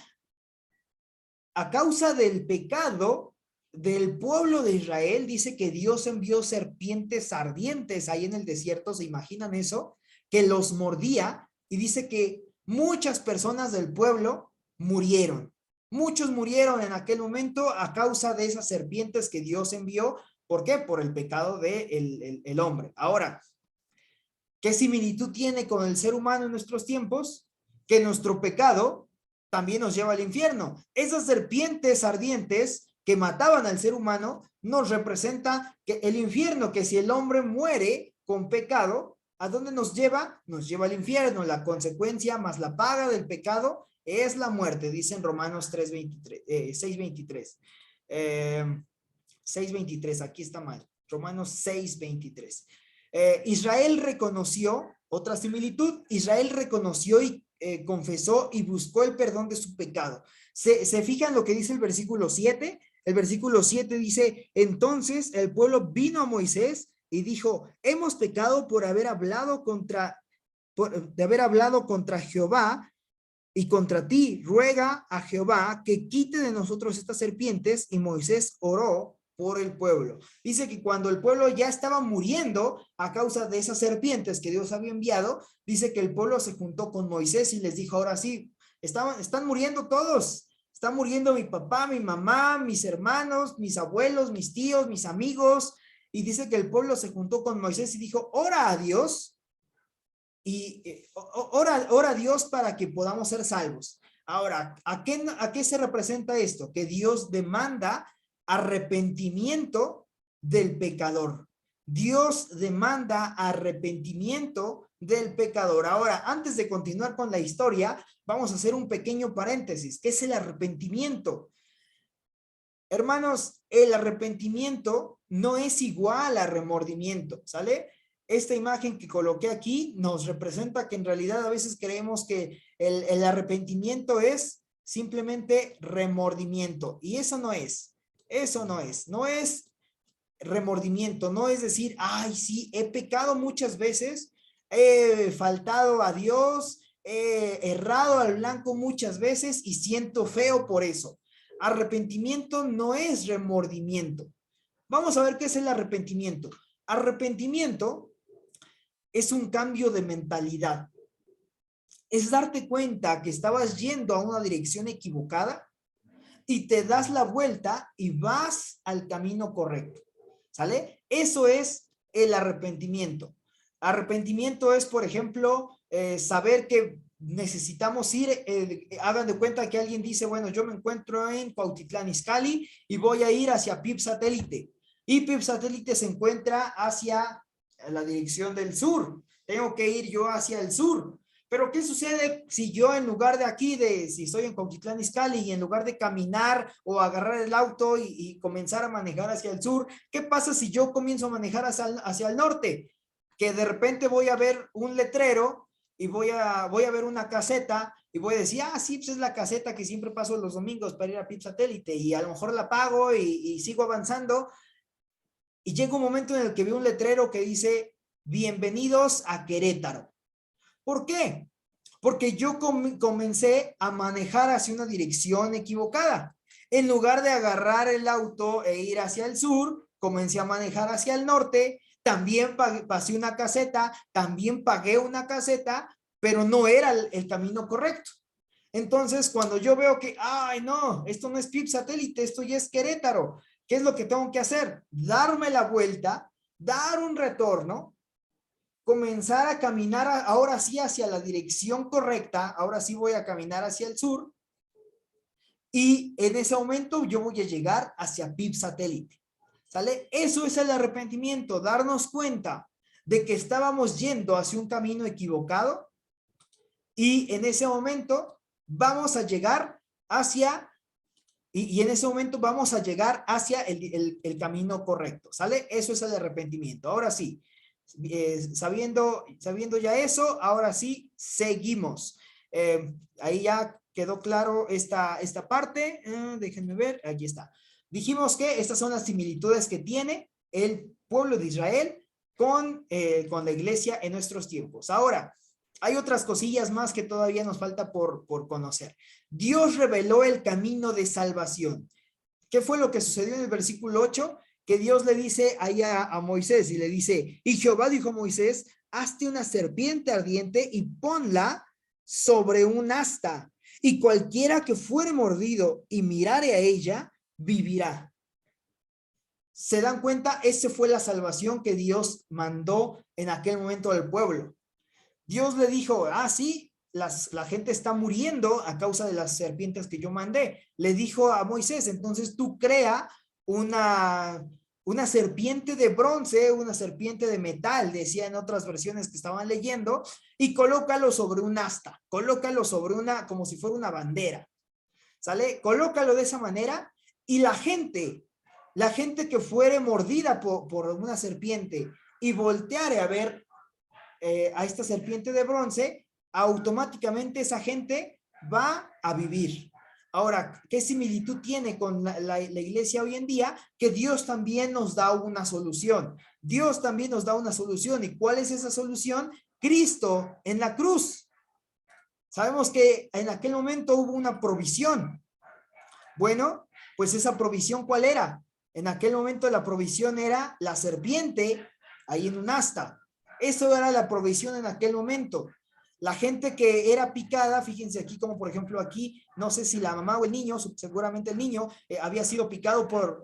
A causa del pecado del pueblo de Israel, dice que Dios envió serpientes ardientes ahí en el desierto. ¿Se imaginan eso? Que los mordía, y dice que muchas personas del pueblo murieron. Muchos murieron en aquel momento a causa de esas serpientes que Dios envió. ¿Por qué? Por el pecado del hombre. Ahora, ¿qué similitud tiene con el ser humano en nuestros tiempos? Que nuestro pecado también nos lleva al infierno. Esas serpientes ardientes que mataban al ser humano nos representa que el infierno, que si el hombre muere con pecado, ¿a dónde nos lleva? Nos lleva al infierno. La consecuencia más la paga del pecado es la muerte, dice en Romanos 6:23. 6:23, aquí está mal. Romanos 6:23. Israel reconoció, otra similitud, Israel reconoció y confesó y buscó el perdón de su pecado. ¿Se fijan lo que dice el versículo 7? El versículo 7 dice, entonces el pueblo vino a Moisés y dijo, hemos pecado por haber hablado contra Jehová y contra ti. Ruega a Jehová que quite de nosotros estas serpientes. Y Moisés oró por el pueblo. Dice que cuando el pueblo ya estaba muriendo a causa de esas serpientes que Dios había enviado, dice que el pueblo se juntó con Moisés y les dijo, ahora sí, están muriendo todos. Está muriendo mi papá, mi mamá, mis hermanos, mis abuelos, mis tíos, mis amigos. Y dice que el pueblo se juntó con Moisés y dijo, ora a Dios y ora a Dios para que podamos ser salvos. Ahora, ¿a qué se representa esto? Que Dios demanda arrepentimiento del pecador. Dios demanda arrepentimiento del pecador. Ahora, antes de continuar con la historia, vamos a hacer un pequeño paréntesis. ¿Qué es el arrepentimiento? Hermanos, el arrepentimiento no es igual a remordimiento, ¿sale? Esta imagen que coloqué aquí nos representa que en realidad a veces creemos que el arrepentimiento es simplemente remordimiento, y eso no es remordimiento, no es decir, ay, sí, he pecado muchas veces, he faltado a Dios, he errado al blanco muchas veces y siento feo por eso. Arrepentimiento no es remordimiento. Vamos a ver qué es el arrepentimiento. Arrepentimiento es un cambio de mentalidad. Es darte cuenta que estabas yendo a una dirección equivocada y te das la vuelta y vas al camino correcto. ¿Sale? Eso es el arrepentimiento. Arrepentimiento es, por ejemplo, saber que necesitamos ir, hagan de cuenta que alguien dice, bueno, yo me encuentro en Cuautitlán Izcalli y voy a ir hacia PIB Satélite. Y PIB Satélite se encuentra hacia la dirección del sur. Tengo que ir yo hacia el sur. Pero ¿qué sucede si yo en lugar de aquí, si estoy en Cuautitlán Izcalli y en lugar de caminar o agarrar el auto y comenzar a manejar hacia el sur, qué pasa si yo comienzo a manejar hacia el norte? Que de repente voy a ver un letrero y voy a ver una caseta y voy a decir, ah, sí, pues es la caseta que siempre paso los domingos para ir a PIB Satélite, y a lo mejor la pago y sigo avanzando. y llega un momento en el que veo un letrero que dice, bienvenidos a Querétaro. ¿Por qué? Porque yo comencé a manejar hacia una dirección equivocada. En lugar de agarrar el auto e ir hacia el sur, comencé a manejar hacia el norte, también pasé una caseta, también pagué una caseta, pero no era el camino correcto. Entonces, cuando yo veo que, ay, no, esto no es PIB satélite, esto ya es Querétaro, ¿qué es lo que tengo que hacer? Darme la vuelta, dar un retorno, comenzar a caminar ahora sí hacia la dirección correcta, ahora sí voy a caminar hacia el sur, y en ese momento yo voy a llegar hacia PIB satélite. ¿Sale? Eso es el arrepentimiento, darnos cuenta de que estábamos yendo hacia un camino equivocado y en ese momento vamos a llegar hacia, y en ese momento vamos a llegar hacia el camino correcto, ¿sale? Eso es el arrepentimiento. Ahora sí, sabiendo ya eso, ahora sí, seguimos. Ahí ya quedó claro esta parte. Déjenme ver, aquí está. Dijimos que estas son las similitudes que tiene el pueblo de Israel con la iglesia en nuestros tiempos. Ahora, hay otras cosillas más que todavía nos falta por conocer. Dios reveló el camino de salvación. ¿Qué fue lo que sucedió en el versículo 8? Que Dios le dice ahí a Moisés y le dice, y Jehová dijo a Moisés, hazte una serpiente ardiente y ponla sobre un asta, y cualquiera que fuere mordido y mirare a ella, vivirá. ¿Se dan cuenta? Esa fue la salvación que Dios mandó en aquel momento al pueblo. Dios le dijo, sí, la gente está muriendo a causa de las serpientes que yo mandé. Le dijo a Moisés, entonces tú crea una serpiente de bronce, una serpiente de metal, decía en otras versiones que estaban leyendo, y colócalo sobre un asta, colócalo sobre como si fuera una bandera, ¿sale? Colócalo de esa manera y la gente que fuere mordida por una serpiente y volteare a ver a esta serpiente de bronce, automáticamente esa gente va a vivir. Ahora, ¿qué similitud tiene con la iglesia hoy en día? Que Dios también nos da una solución. Dios también nos da una solución. ¿Y cuál es esa solución? Cristo en la cruz. Sabemos que en aquel momento hubo una provisión. Bueno, pues esa provisión, ¿cuál era? En aquel momento la provisión era la serpiente ahí en un asta. Eso era la provisión en aquel momento. La gente que era picada, fíjense aquí como por ejemplo aquí, no sé si la mamá o el niño, seguramente el niño, había sido picado por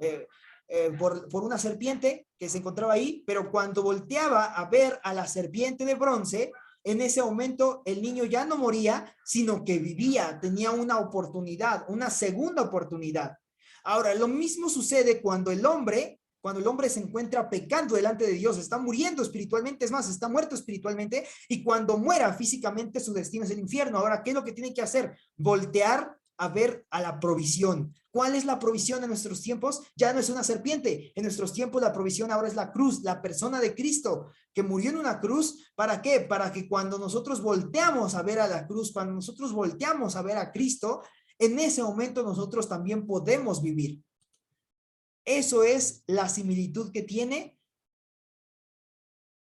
una serpiente que se encontraba ahí, pero cuando volteaba a ver a la serpiente de bronce, en ese momento el niño ya no moría, sino que vivía, tenía una oportunidad, una segunda oportunidad. Ahora, lo mismo sucede cuando el hombre se encuentra pecando delante de Dios, está muriendo espiritualmente, es más, está muerto espiritualmente, y cuando muera físicamente su destino es el infierno. Ahora, ¿qué es lo que tiene que hacer? Voltear a ver a la provisión. ¿Cuál es la provisión en nuestros tiempos? Ya no es una serpiente. En nuestros tiempos la provisión ahora es la cruz, la persona de Cristo, que murió en una cruz. ¿Para qué? Para que cuando nosotros volteamos a ver a la cruz, cuando nosotros volteamos a ver a Cristo, en ese momento nosotros también podemos vivir. Eso es la similitud que tiene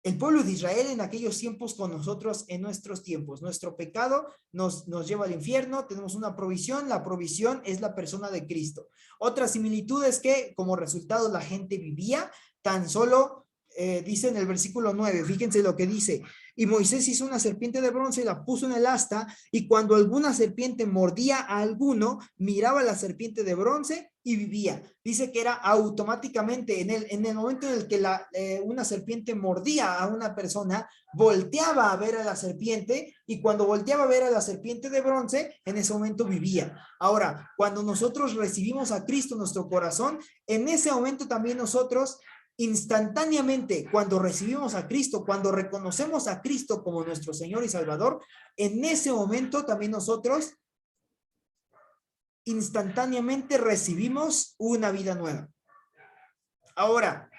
el pueblo de Israel en aquellos tiempos con nosotros en nuestros tiempos. Nuestro pecado nos lleva al infierno, tenemos una provisión, la provisión es la persona de Cristo. Otra similitud es que como resultado la gente vivía tan solo, dice en el versículo 9, fíjense lo que dice, y Moisés hizo una serpiente de bronce y la puso en el asta, y cuando alguna serpiente mordía a alguno, miraba la serpiente de bronce y vivía. Dice que era automáticamente, en el momento en el que una serpiente mordía a una persona, volteaba a ver a la serpiente, y cuando volteaba a ver a la serpiente de bronce, en ese momento vivía. Ahora, cuando nosotros recibimos a Cristo en nuestro corazón, en ese momento también nosotros instantáneamente, cuando recibimos a Cristo, cuando reconocemos a Cristo como nuestro Señor y Salvador, en ese momento también nosotros instantáneamente recibimos una vida nueva. Ahora,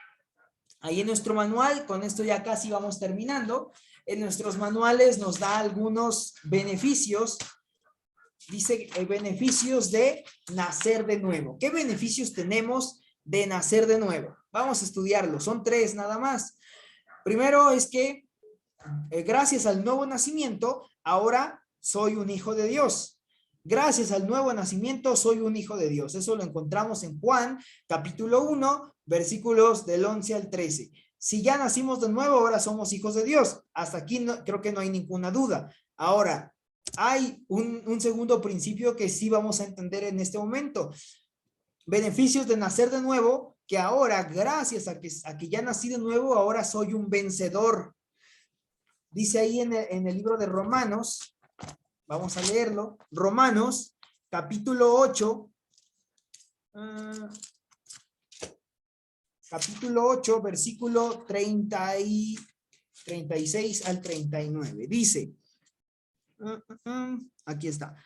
ahí en nuestro manual, con esto ya casi vamos terminando, en nuestros manuales nos da algunos beneficios. Dice beneficios de nacer de nuevo. ¿Qué beneficios tenemos de nacer de nuevo. Vamos a estudiarlo, son 3 nada más. Primero es que gracias al nuevo nacimiento, ahora soy un hijo de Dios. Gracias al nuevo nacimiento, soy un hijo de Dios. Eso lo encontramos en Juan, capítulo 1, versículos del 11 al 13. Si ya nacimos de nuevo, ahora somos hijos de Dios. Hasta aquí creo que no hay ninguna duda. Ahora, hay un segundo principio que sí vamos a entender en este momento. Beneficios de nacer de nuevo, que ahora, gracias a que ya nací de nuevo, ahora soy un vencedor. Dice ahí en el libro de Romanos, vamos a leerlo, Romanos, capítulo 8, versículo 36 al 39. Dice, aquí está.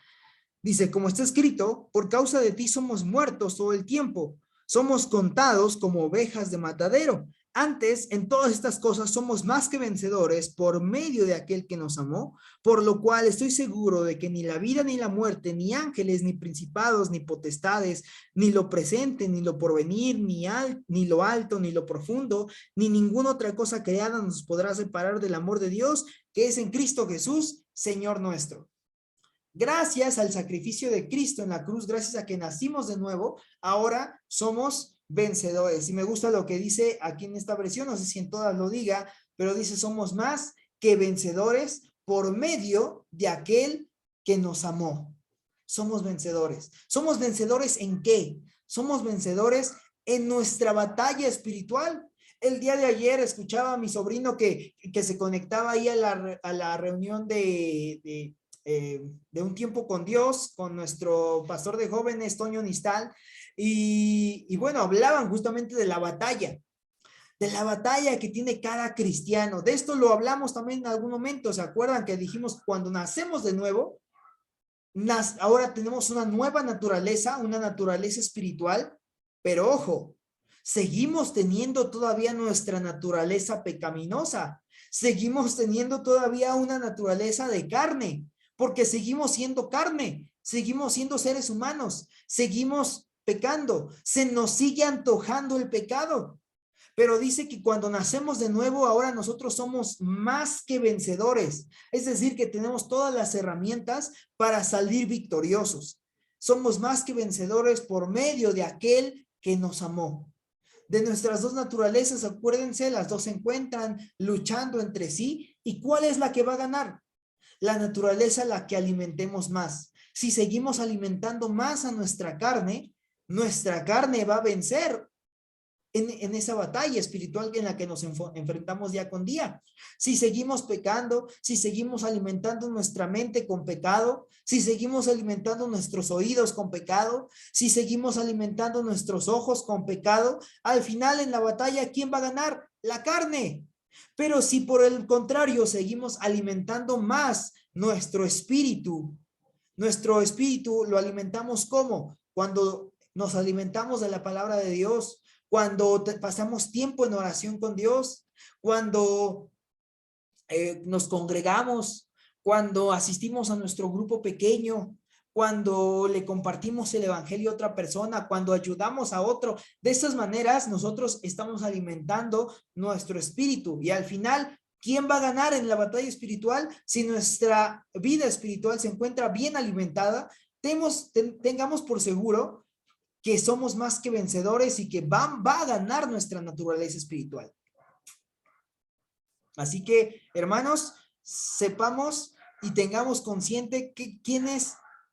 Dice, como está escrito, por causa de ti somos muertos todo el tiempo. Somos contados como ovejas de matadero. Antes, en todas estas cosas somos más que vencedores por medio de aquel que nos amó, por lo cual estoy seguro de que ni la vida ni la muerte, ni ángeles, ni principados, ni potestades, ni lo presente, ni lo porvenir, ni lo alto, ni lo profundo, ni ninguna otra cosa creada nos podrá separar del amor de Dios, que es en Cristo Jesús, Señor nuestro. Gracias al sacrificio de Cristo en la cruz, gracias a que nacimos de nuevo, ahora somos vencedores. Y me gusta lo que dice aquí en esta versión, no sé si en todas lo diga, pero dice, somos más que vencedores por medio de aquel que nos amó. Somos vencedores. ¿Somos vencedores en qué? Somos vencedores en nuestra batalla espiritual. El día de ayer escuchaba a mi sobrino que se conectaba ahí a la reunión de un tiempo con Dios, con nuestro pastor de jóvenes, Toño Nistal, y bueno, hablaban justamente de la batalla que tiene cada cristiano. De esto lo hablamos también en algún momento. ¿Se acuerdan que dijimos cuando nacemos de nuevo, ahora tenemos una nueva naturaleza, una naturaleza espiritual, pero ojo, seguimos teniendo todavía nuestra naturaleza pecaminosa, seguimos teniendo todavía una naturaleza de carne, porque seguimos siendo carne, seguimos siendo seres humanos, seguimos pecando, se nos sigue antojando el pecado. Pero dice que cuando nacemos de nuevo, ahora nosotros somos más que vencedores. Es decir, que tenemos todas las herramientas para salir victoriosos. Somos más que vencedores por medio de aquel que nos amó. De nuestras dos naturalezas, acuérdense, las dos se encuentran luchando entre sí. ¿Y cuál es la que va a ganar? La naturaleza a la que alimentemos más. Si seguimos alimentando más a nuestra carne va a vencer en esa batalla espiritual en la que nos enfrentamos día con día. Si seguimos pecando, si seguimos alimentando nuestra mente con pecado, si seguimos alimentando nuestros oídos con pecado, si seguimos alimentando nuestros ojos con pecado, al final en la batalla, ¿quién va a ganar? La carne. Pero si por el contrario seguimos alimentando más nuestro espíritu lo alimentamos ¿cómo? Cuando nos alimentamos de la palabra de Dios, cuando pasamos tiempo en oración con Dios, cuando nos congregamos, cuando asistimos a nuestro grupo pequeño, cuando le compartimos el evangelio a otra persona, cuando ayudamos a otro. De estas maneras nosotros estamos alimentando nuestro espíritu y al final, ¿quién va a ganar en la batalla espiritual? Si nuestra vida espiritual se encuentra bien alimentada, tengamos por seguro que somos más que vencedores y que va a ganar nuestra naturaleza espiritual. Así que, hermanos, sepamos y tengamos consciente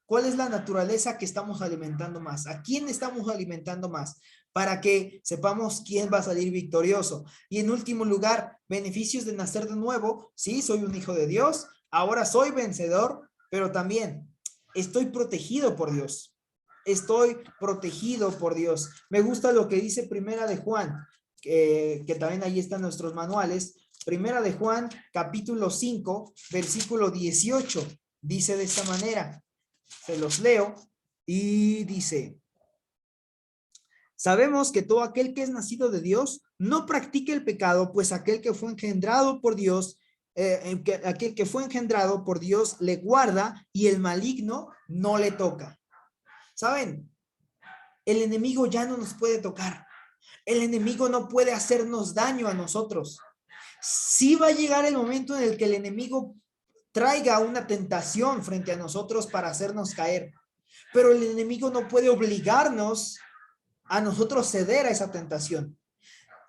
cuál es la naturaleza que estamos alimentando más, a quién estamos alimentando más, para que sepamos quién va a salir victorioso. Y en último lugar, beneficios de nacer de nuevo. Sí, soy un hijo de Dios, ahora soy vencedor, pero también estoy protegido por Dios. Estoy protegido por Dios. Me gusta lo que dice Primera de Juan, que también ahí están nuestros manuales. Primera de Juan, capítulo 5, versículo 18. Dice de esta manera, se los leo, y dice: sabemos que todo aquel que es nacido de Dios no practica el pecado, pues aquel que fue engendrado por Dios, le guarda y el maligno no le toca. ¿Saben? El enemigo ya no nos puede tocar. El enemigo no puede hacernos daño a nosotros. Sí va a llegar el momento en el que el enemigo traiga una tentación frente a nosotros para hacernos caer, pero el enemigo no puede obligarnos a nosotros ceder a esa tentación.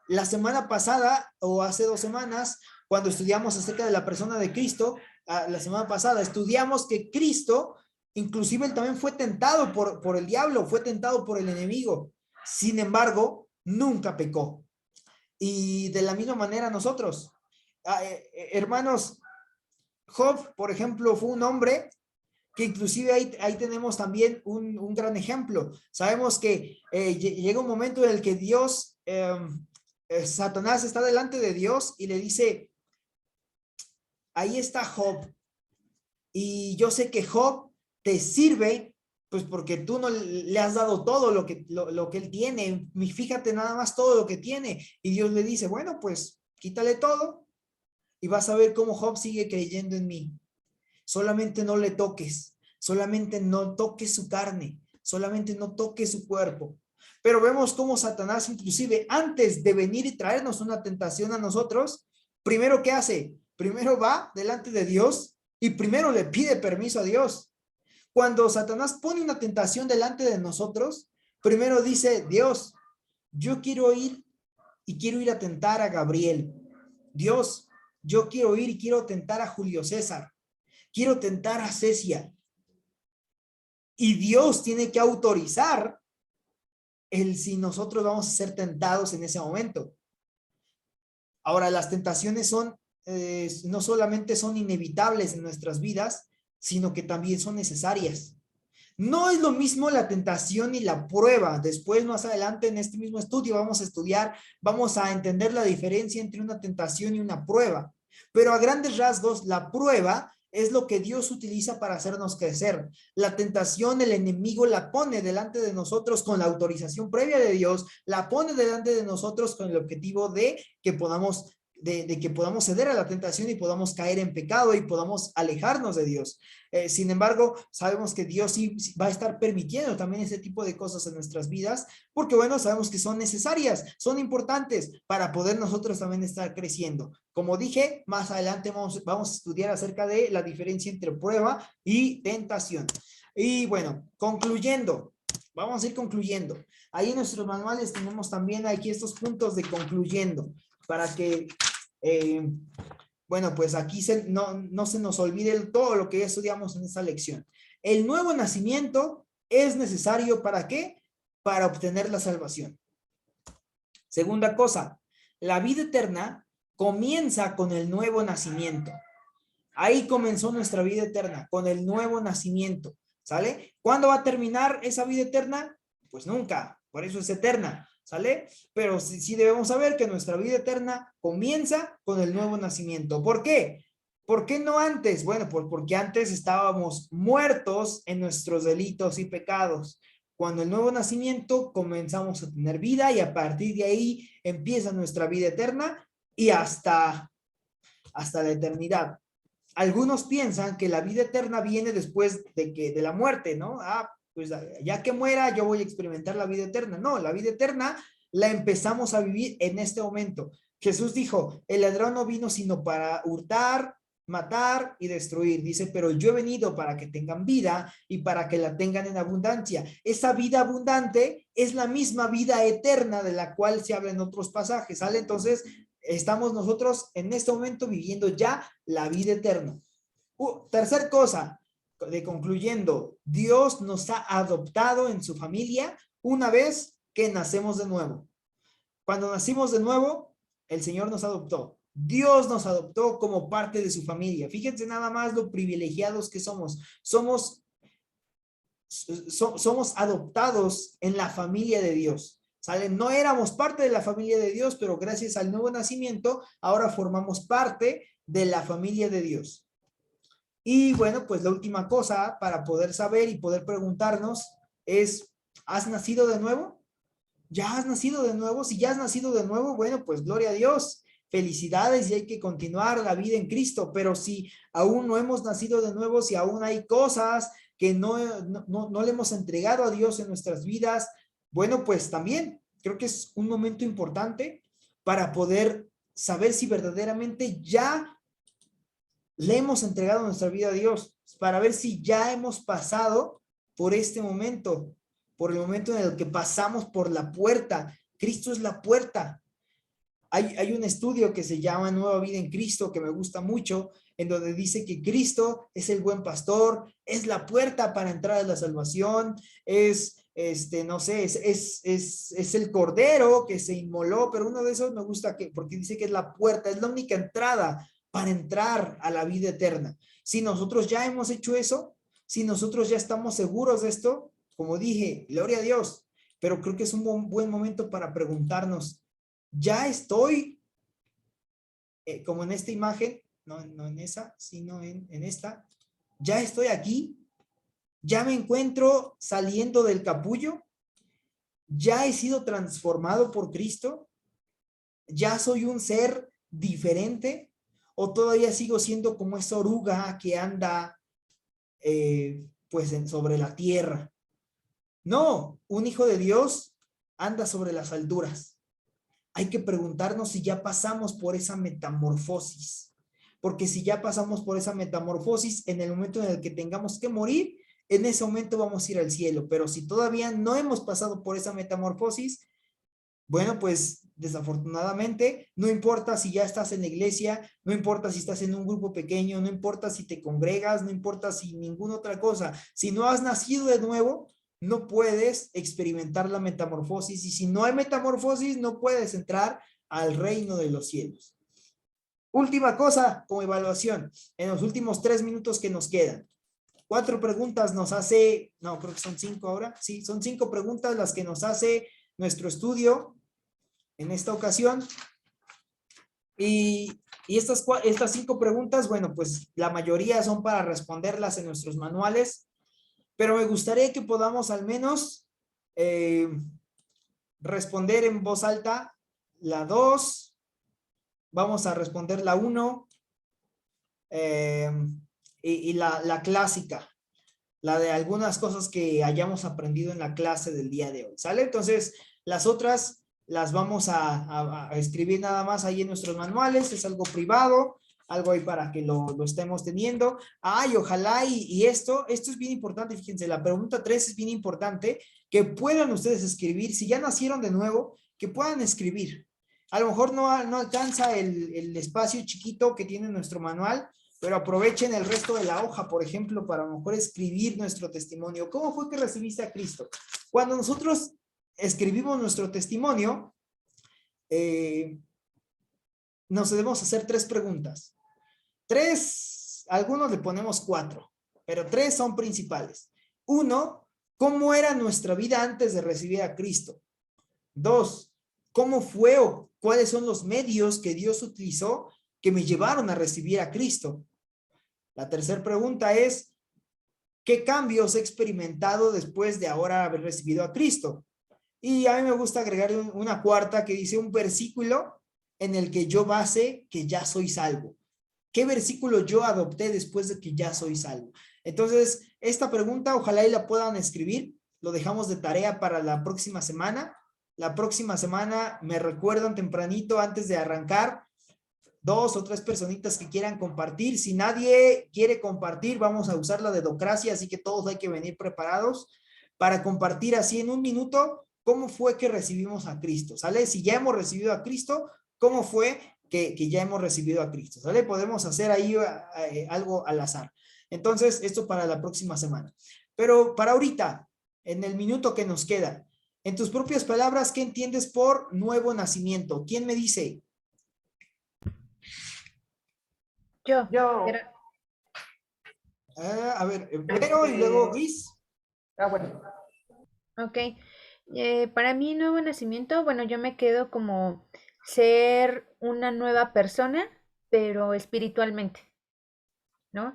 La semana pasada o hace 2 semanas, cuando estudiamos acerca de la persona de Cristo, la semana pasada estudiamos que Cristo, inclusive él también fue tentado por el diablo, fue tentado por el enemigo. Sin embargo, nunca pecó. Y de la misma manera nosotros, hermanos, Job, por ejemplo, fue un hombre que inclusive ahí tenemos también un gran ejemplo. Sabemos que llega un momento en el que Dios, Satanás está delante de Dios y le dice, ahí está Job, y yo sé que Job te sirve, pues porque tú no le has dado todo lo que él tiene, fíjate nada más todo lo que tiene, y Dios le dice, bueno, pues quítale todo, y vas a ver cómo Job sigue creyendo en mí. Solamente no le toques, solamente no toques su carne, solamente no toques su cuerpo. Pero vemos cómo Satanás, inclusive antes de venir y traernos una tentación a nosotros, primero ¿qué hace? Primero va delante de Dios y primero le pide permiso a Dios. Cuando Satanás pone una tentación delante de nosotros, primero dice, Dios, yo quiero ir y quiero ir a tentar a Gabriel. Dios, yo quiero ir y quiero tentar a Julio César. Quiero tentar a Cecia. Y Dios tiene que autorizar si nosotros vamos a ser tentados en ese momento. Ahora, las tentaciones no solamente son inevitables en nuestras vidas, sino que también son necesarias. No es lo mismo la tentación y la prueba. Después, más adelante, en este mismo estudio, vamos a entender la diferencia entre una tentación y una prueba. Pero a grandes rasgos, la prueba es lo que Dios utiliza para hacernos crecer. La tentación, el enemigo la pone delante de nosotros con la autorización previa de Dios, la pone delante de nosotros con el objetivo de que podamos ceder a la tentación y podamos caer en pecado y podamos alejarnos de Dios. Sin embargo, sabemos que Dios sí va a estar permitiendo también ese tipo de cosas en nuestras vidas, porque bueno, sabemos que son necesarias, son importantes para poder nosotros también estar creciendo. Como dije, más adelante vamos a estudiar acerca de la diferencia entre prueba y tentación. Y bueno, vamos a ir concluyendo. Ahí en nuestros manuales tenemos también aquí estos puntos de concluyendo, para que bueno, pues aquí no se nos olvide todo lo que ya estudiamos en esta lección. El nuevo nacimiento es necesario ¿para qué? Para obtener la salvación. Segunda cosa, la vida eterna comienza con el nuevo nacimiento. Ahí comenzó nuestra vida eterna, con el nuevo nacimiento, ¿sale? ¿Cuándo va a terminar esa vida eterna? Pues nunca, por eso es eterna. ¿Sale? Pero sí debemos saber que nuestra vida eterna comienza con el nuevo nacimiento. ¿Por qué? ¿Por qué no antes? Bueno, porque antes estábamos muertos en nuestros delitos y pecados. Cuando el nuevo nacimiento comenzamos a tener vida y a partir de ahí empieza nuestra vida eterna y hasta la eternidad. Algunos piensan que la vida eterna viene después de la muerte, ¿no? Pues ya que muera yo voy a experimentar la vida eterna. No, la vida eterna la empezamos a vivir en este momento. Jesús dijo, el ladrón no vino sino para hurtar, matar y destruir. Dice, pero yo he venido para que tengan vida y para que la tengan en abundancia. Esa vida abundante es la misma vida eterna de la cual se habla en otros pasajes, ¿sale? Entonces, estamos nosotros en este momento viviendo ya la vida eterna. Tercer cosa, concluyendo, Dios nos ha adoptado en su familia una vez que nacemos de nuevo. Cuando nacimos de nuevo, el Señor nos adoptó. Dios nos adoptó como parte de su familia. Fíjense nada más lo privilegiados que somos. Somos adoptados en la familia de Dios. ¿Sale? No éramos parte de la familia de Dios, pero gracias al nuevo nacimiento, ahora formamos parte de la familia de Dios. Y bueno, pues la última cosa para poder saber y poder preguntarnos es, ¿has nacido de nuevo? ¿Ya has nacido de nuevo? Si ya has nacido de nuevo, bueno, pues gloria a Dios, felicidades y hay que continuar la vida en Cristo. Pero si aún no hemos nacido de nuevo, si aún hay cosas que no le hemos entregado a Dios en nuestras vidas, bueno, pues también creo que es un momento importante para poder saber si verdaderamente ya le hemos entregado nuestra vida a Dios, para ver si ya hemos pasado por este momento, por el momento en el que pasamos por la puerta. Cristo es la puerta. Hay un estudio que se llama Nueva Vida en Cristo, que me gusta mucho, en donde dice que Cristo es el buen pastor, es la puerta para entrar a la salvación, es no sé, es el cordero que se inmoló, pero uno de esos me gusta porque dice que es la puerta, es la única entrada para entrar a la vida eterna. Si nosotros ya hemos hecho eso, si nosotros ya estamos seguros de esto, como dije, gloria a Dios, pero creo que es un buen momento para preguntarnos, ¿ya estoy como en esta imagen? No en esa, sino en esta. ¿Ya estoy aquí? ¿Ya me encuentro saliendo del capullo? ¿Ya he sido transformado por Cristo? ¿Ya soy un ser diferente? ¿O todavía sigo siendo como esa oruga que anda pues sobre la tierra? No, un hijo de Dios anda sobre las alturas. Hay que preguntarnos si ya pasamos por esa metamorfosis. Porque si ya pasamos por esa metamorfosis, en el momento en el que tengamos que morir, en ese momento vamos a ir al cielo. Pero si todavía no hemos pasado por esa metamorfosis, bueno, pues desafortunadamente, no importa si ya estás en la iglesia, no importa si estás en un grupo pequeño, no importa si te congregas, no importa si ninguna otra cosa, si no has nacido de nuevo, no puedes experimentar la metamorfosis, y si no hay metamorfosis, no puedes entrar al reino de los cielos. Última cosa como evaluación, en los últimos 3 minutos que nos quedan. 4 preguntas nos hace, no, creo que son 5 ahora, sí, son 5 preguntas las que nos hace nuestro estudio en esta ocasión. Y estas 5 preguntas, bueno, pues la mayoría son para responderlas en nuestros manuales, pero me gustaría que podamos al menos responder en voz alta la 2, vamos a responder la 1, y la clásica, la de algunas cosas que hayamos aprendido en la clase del día de hoy, ¿sale? Entonces, las otras las vamos a escribir nada más ahí en nuestros manuales, es algo privado, algo ahí para que lo estemos teniendo. Ay, ojalá y esto es bien importante, fíjense, la pregunta 3 es bien importante, que puedan ustedes escribir, si ya nacieron de nuevo, que puedan escribir. A lo mejor no alcanza el espacio chiquito que tiene nuestro manual, pero aprovechen el resto de la hoja, por ejemplo, para a lo mejor escribir nuestro testimonio. ¿Cómo fue que recibiste a Cristo? Cuando nosotros escribimos nuestro testimonio, nos debemos hacer 3 preguntas. 3, algunos le ponemos 4, pero 3 son principales. 1, ¿cómo era nuestra vida antes de recibir a Cristo? 2, ¿cómo fue o cuáles son los medios que Dios utilizó que me llevaron a recibir a Cristo? La tercera pregunta es, ¿qué cambios he experimentado después de ahora haber recibido a Cristo? Y a mí me gusta agregar una cuarta que dice un versículo en el que yo base que ya soy salvo. ¿Qué versículo yo adopté después de que ya soy salvo? Entonces, esta pregunta ojalá y la puedan escribir. Lo dejamos de tarea para la próxima semana. La próxima semana me recuerdan tempranito antes de arrancar 2 o 3 personitas que quieran compartir. Si nadie quiere compartir, vamos a usar la dedocracia, así que todos hay que venir preparados para compartir así en un minuto cómo fue que recibimos a Cristo, ¿sale? Si ya hemos recibido a Cristo, ¿cómo fue que ya hemos recibido a Cristo? ¿Sale? Podemos hacer ahí algo al azar. Entonces, esto para la próxima semana. Pero para ahorita, en el minuto que nos queda, en tus propias palabras, ¿qué entiendes por nuevo nacimiento? ¿Quién me dice? Yo. A ver, pero y luego Gris. Bueno. Ok. Para mí, nuevo nacimiento, bueno, yo me quedo como ser una nueva persona, pero espiritualmente, ¿no?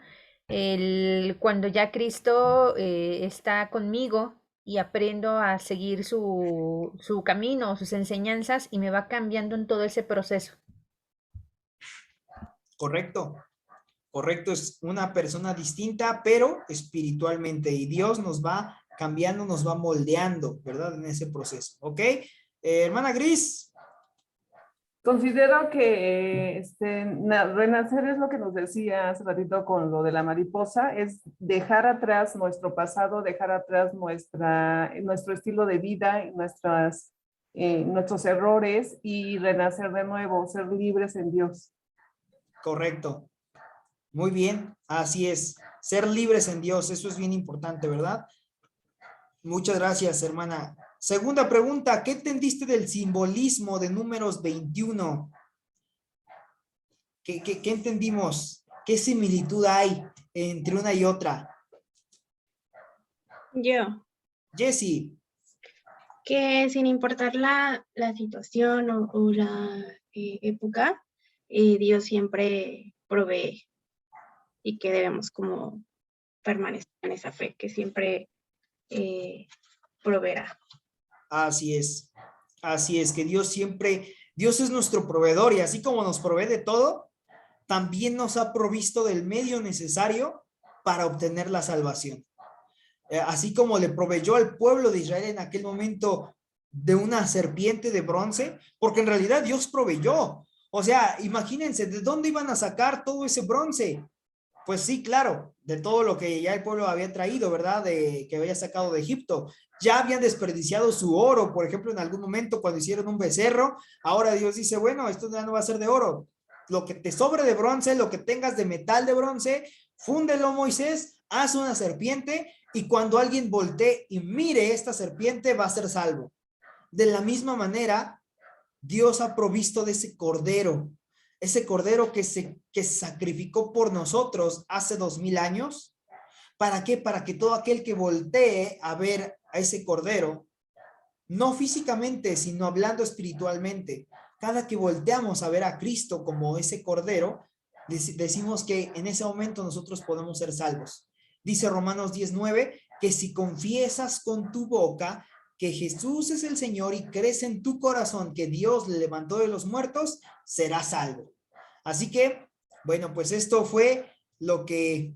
Cuando ya Cristo está conmigo y aprendo a seguir su camino, sus enseñanzas, y me va cambiando en todo ese proceso. Correcto. Correcto, es una persona distinta, pero espiritualmente. Y Dios nos va cambiando, nos va moldeando, ¿verdad? En ese proceso, ¿ok? Hermana Gris. Considero que renacer es lo que nos decía hace ratito con lo de la mariposa, es dejar atrás nuestro pasado, dejar atrás nuestro estilo de vida, nuestros errores y renacer de nuevo, ser libres en Dios. Correcto. Muy bien, así es. Ser libres en Dios, eso es bien importante, ¿verdad? Muchas gracias, hermana. Segunda pregunta, ¿qué entendiste del simbolismo de Números 21? ¿Qué entendimos? ¿Qué similitud hay entre una y otra? Yo, Jessie. que sin importar la situación o la época, Dios siempre provee y que debemos como permanecer en esa fe, que siempre proveerá. Así es, que Dios es nuestro proveedor y así como nos provee de todo, también nos ha provisto del medio necesario para obtener la salvación. Así como le proveyó al pueblo de Israel en aquel momento de una serpiente de bronce, porque en realidad Dios proveyó. O sea, imagínense, ¿de dónde iban a sacar todo ese bronce? Pues sí, claro, de todo lo que ya el pueblo había traído, ¿verdad? Que había sacado de Egipto. Ya habían desperdiciado su oro, por ejemplo, en algún momento cuando hicieron un becerro. Ahora Dios dice, bueno, esto ya no va a ser de oro. Lo que te sobre de bronce, lo que tengas de metal de bronce, fúndelo, Moisés, haz una serpiente y cuando alguien voltee y mire esta serpiente va a ser salvo. De la misma manera, Dios ha provisto de ese cordero que sacrificó por nosotros hace 2000 años. ¿Para qué? Para que todo aquel que voltee a ver a ese cordero, no físicamente, sino hablando espiritualmente, cada que volteamos a ver a Cristo como ese cordero, decimos que en ese momento nosotros podemos ser salvos. Dice Romanos 19, que si confiesas con tu boca que Jesús es el Señor y crees en tu corazón que Dios le levantó de los muertos, serás salvo. Así que, bueno, pues esto fue lo que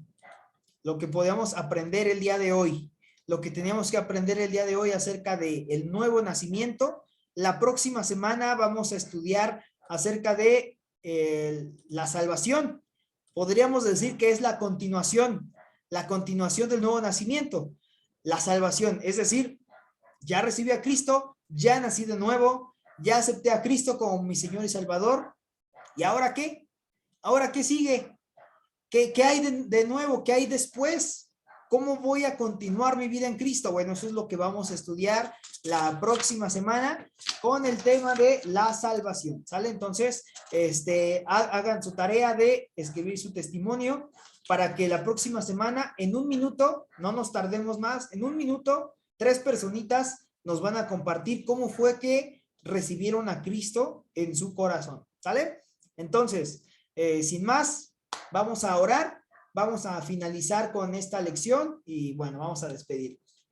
podíamos aprender el día de hoy, lo que teníamos que aprender el día de hoy acerca del nuevo nacimiento. La próxima semana vamos a estudiar acerca de la salvación. Podríamos decir que es la continuación del nuevo nacimiento, la salvación, es decir, ya recibí a Cristo, ya nací de nuevo, ya acepté a Cristo como mi Señor y Salvador. ¿Y ahora qué? ¿Ahora qué sigue? ¿Qué hay de nuevo? ¿Qué hay después? ¿Cómo voy a continuar mi vida en Cristo? Bueno, eso es lo que vamos a estudiar la próxima semana con el tema de la salvación. ¿Sale? Entonces, hagan su tarea de escribir su testimonio para que la próxima semana, en un minuto, no nos tardemos más, en un minuto, 3 personitas nos van a compartir cómo fue que recibieron a Cristo en su corazón. ¿Sale? Entonces, sin más, vamos a orar, vamos a finalizar con esta lección y bueno, vamos a despedirnos.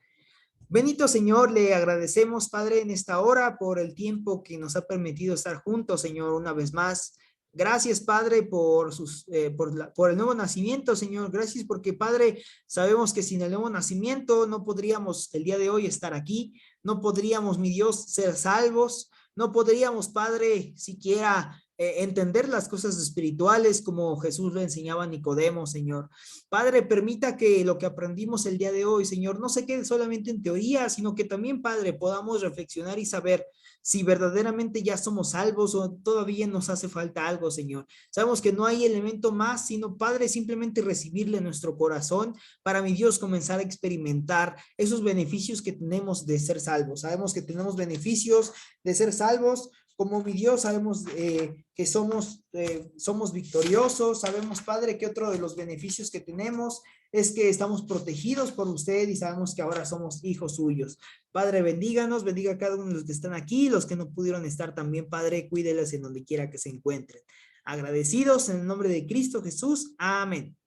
Bendito Señor, le agradecemos, Padre, en esta hora por el tiempo que nos ha permitido estar juntos, Señor, una vez más. Gracias, Padre, por el nuevo nacimiento, Señor. Gracias porque, Padre, sabemos que sin el nuevo nacimiento no podríamos el día de hoy estar aquí, no podríamos, mi Dios, ser salvos, no podríamos, Padre, siquiera entender las cosas espirituales como Jesús lo enseñaba a Nicodemo, Señor. Padre, permita que lo que aprendimos el día de hoy, Señor, no se quede solamente en teoría, sino que también, Padre, podamos reflexionar y saber si verdaderamente ya somos salvos o todavía nos hace falta algo, Señor. Sabemos que no hay elemento más, sino, Padre, simplemente recibirle en nuestro corazón para, mi Dios, comenzar a experimentar esos beneficios que tenemos de ser salvos. Sabemos que tenemos beneficios de ser salvos, como mi Dios, sabemos que somos victoriosos, sabemos, Padre, que otro de los beneficios que tenemos es que estamos protegidos por usted y sabemos que ahora somos hijos suyos. Padre, bendíganos, bendiga a cada uno de los que están aquí, los que no pudieron estar también, Padre, cuídeles en donde quiera que se encuentren. Agradecidos en el nombre de Cristo Jesús. Amén.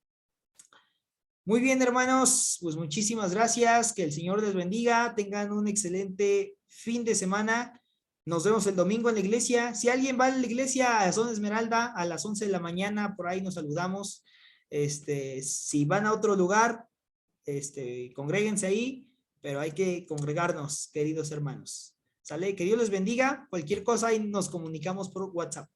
Muy bien, hermanos, pues muchísimas gracias, que el Señor les bendiga, tengan un excelente fin de semana. Nos vemos el domingo en la iglesia. Si alguien va a la iglesia a Zona Esmeralda a las 11 de la mañana, por ahí nos saludamos. Si van a otro lugar, congréguense ahí, pero hay que congregarnos, queridos hermanos. ¿Sale? Que Dios les bendiga. Cualquier cosa ahí nos comunicamos por WhatsApp.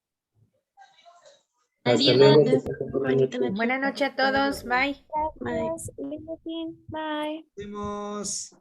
Hasta Adiós. luego. Bonita noche. Buenas noches a todos. Bye. Gracias. Lindo fin. Bye. Nos vemos.